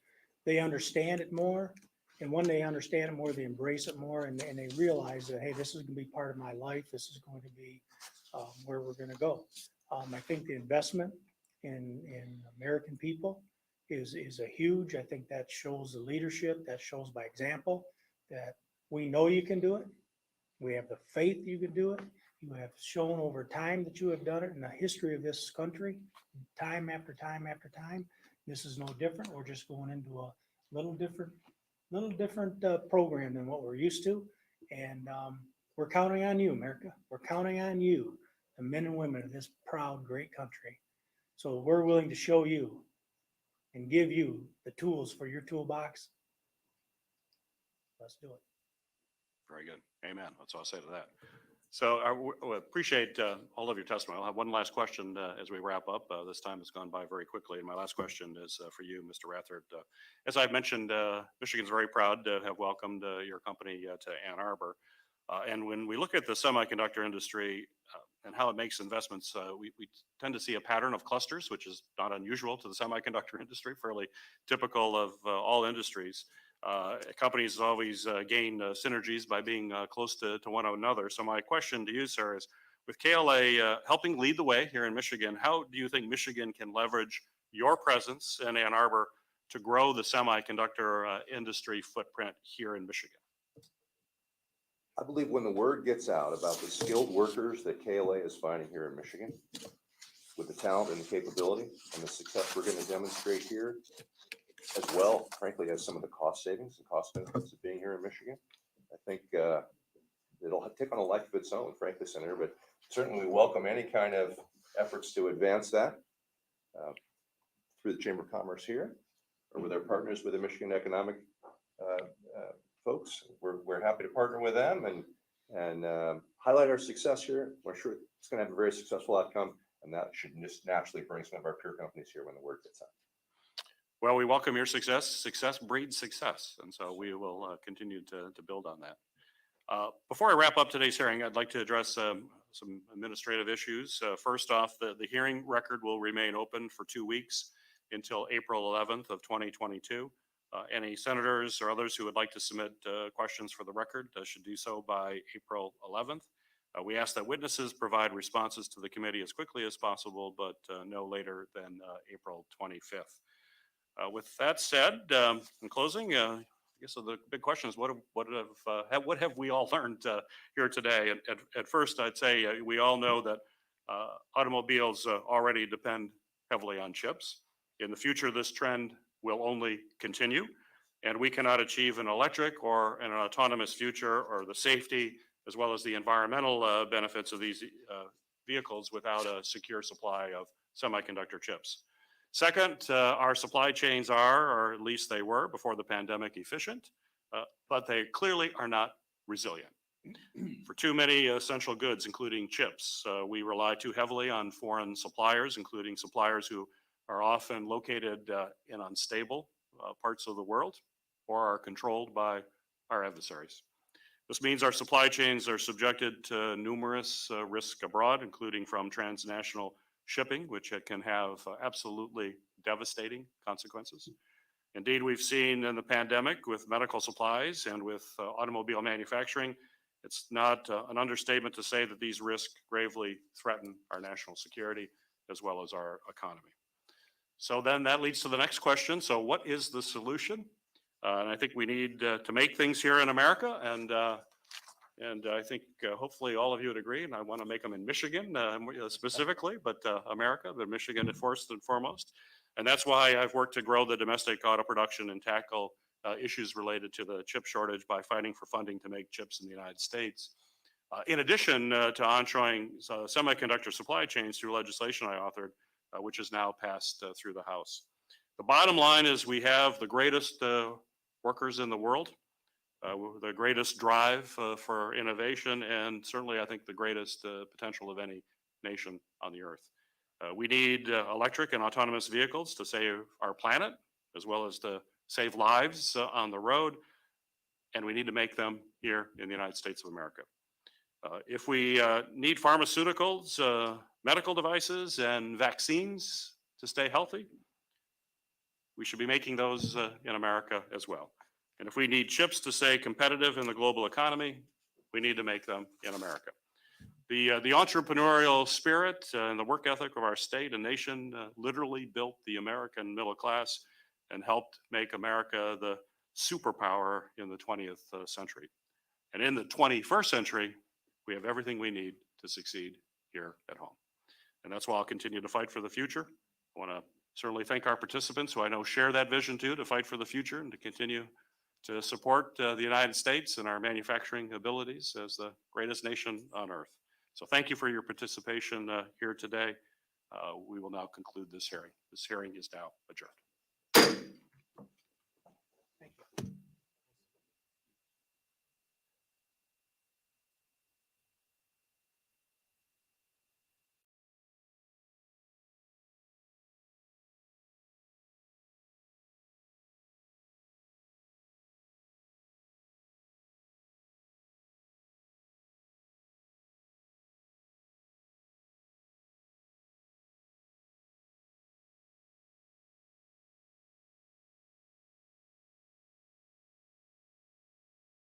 they understand it more. And when they understand it more, they embrace it more, and they realize that, hey, this is going to be part of my life. This is going to be where we're going to go. I think the investment in American people is a huge. I think that shows the leadership, that shows by example that we know you can do it. We have the faith you can do it. You have shown over time that you have done it in the history of this country, time after time after time. This is no different. We're just going into a little different program than what we're used to. And we're counting on you, America. We're counting on you, the men and women of this proud, great country. So we're willing to show you and give you the tools for your toolbox. Let's do it. Very good. Amen. That's all I'll say to that. So I appreciate all of your testimony. I'll have one last question as we wrap up. This time has gone by very quickly. And my last question is for you, Mr. Rathert. As I've mentioned, Michigan's very proud to have welcomed your company to Ann Arbor. And when we look at the semiconductor industry and how it makes investments, we tend to see a pattern of clusters, which is not unusual to the semiconductor industry, fairly typical of all industries. Companies always gain synergies by being close to one another. So my question to you, sir, is with KLA helping lead the way here in Michigan, how do you think Michigan can leverage your presence in Ann Arbor to grow the semiconductor industry footprint here in Michigan? I believe when the word gets out about the skilled workers that KLA is finding here in Michigan, with the talent and the capability and the success we're going to demonstrate here, as well, frankly, as some of the cost savings and cost benefits of being here in Michigan, I think it'll take on a life of its own, frankly, Senator, but certainly we welcome any kind of efforts to advance that through the Chamber of Commerce here or with our partners with the Michigan Economic folks. We're happy to partner with them and highlight our success here. We're sure it's going to have a very successful outcome, and that should just naturally bring some of our peer companies here when the word gets out. Well, we welcome your success. Success breeds success, and so we will continue to build on that. Before I wrap up today's hearing, I'd like to address some administrative issues. First off, the hearing record will remain open for 2 weeks until April 11th of 2022. Any senators or others who would like to submit questions for the record should do so by April 11th. We ask that witnesses provide responses to the committee as quickly as possible, but no later than April 25th. With that said, in closing, I guess the big question is what have we all learned here today? At first, I'd say we all know that automobiles already depend heavily on chips. In the future, this trend will only continue, and we cannot achieve an electric or an autonomous future or the safety as well as the environmental benefits of these vehicles without a secure supply of semiconductor chips. Second, our supply chains are, or at least they were before the pandemic, efficient, but they clearly are not resilient. For too many essential goods, including chips, we rely too heavily on foreign suppliers, including suppliers who are often located in unstable parts of the world or are controlled by our adversaries. This means our supply chains are subjected to numerous risks abroad, including from transnational shipping, which can have absolutely devastating consequences. Indeed, we've seen in the pandemic with medical supplies and with automobile manufacturing, it's not an understatement to say that these risks gravely threaten our national security as well as our economy. So then that leads to the next question. So what is the solution? And I think we need to make things here in America, and I think hopefully all of you would agree, and I want to make them in Michigan specifically, but America, but Michigan first and foremost. And that's why I've worked to grow the domestic auto production and tackle issues related to the chip shortage by fighting for funding to make chips in the United States. In addition to onshoring semiconductor supply chains through legislation I authored, which is now passed through the House. The bottom line is we have the greatest workers in the world, the greatest drive for innovation, and certainly I think the greatest potential of any nation on the earth. We need electric and autonomous vehicles to save our planet, as well as to save lives on the road, and we need to make them here in the United States of America. If we need pharmaceuticals, medical devices, and vaccines to stay healthy, we should be making those in America as well. And if we need chips to stay competitive in the global economy, we need to make them in America. The entrepreneurial spirit and the work ethic of our state and nation literally built the American middle class and helped make America the superpower in the 20th century. And in the 21st century, we have everything we need to succeed here at home. And that's why I'll continue to fight for the future. I want to certainly thank our participants who I know share that vision too, to fight for the future and to continue to support the United States and our manufacturing abilities as the greatest nation on earth. So thank you for your participation here today. We will now conclude this hearing. This hearing is now adjourned.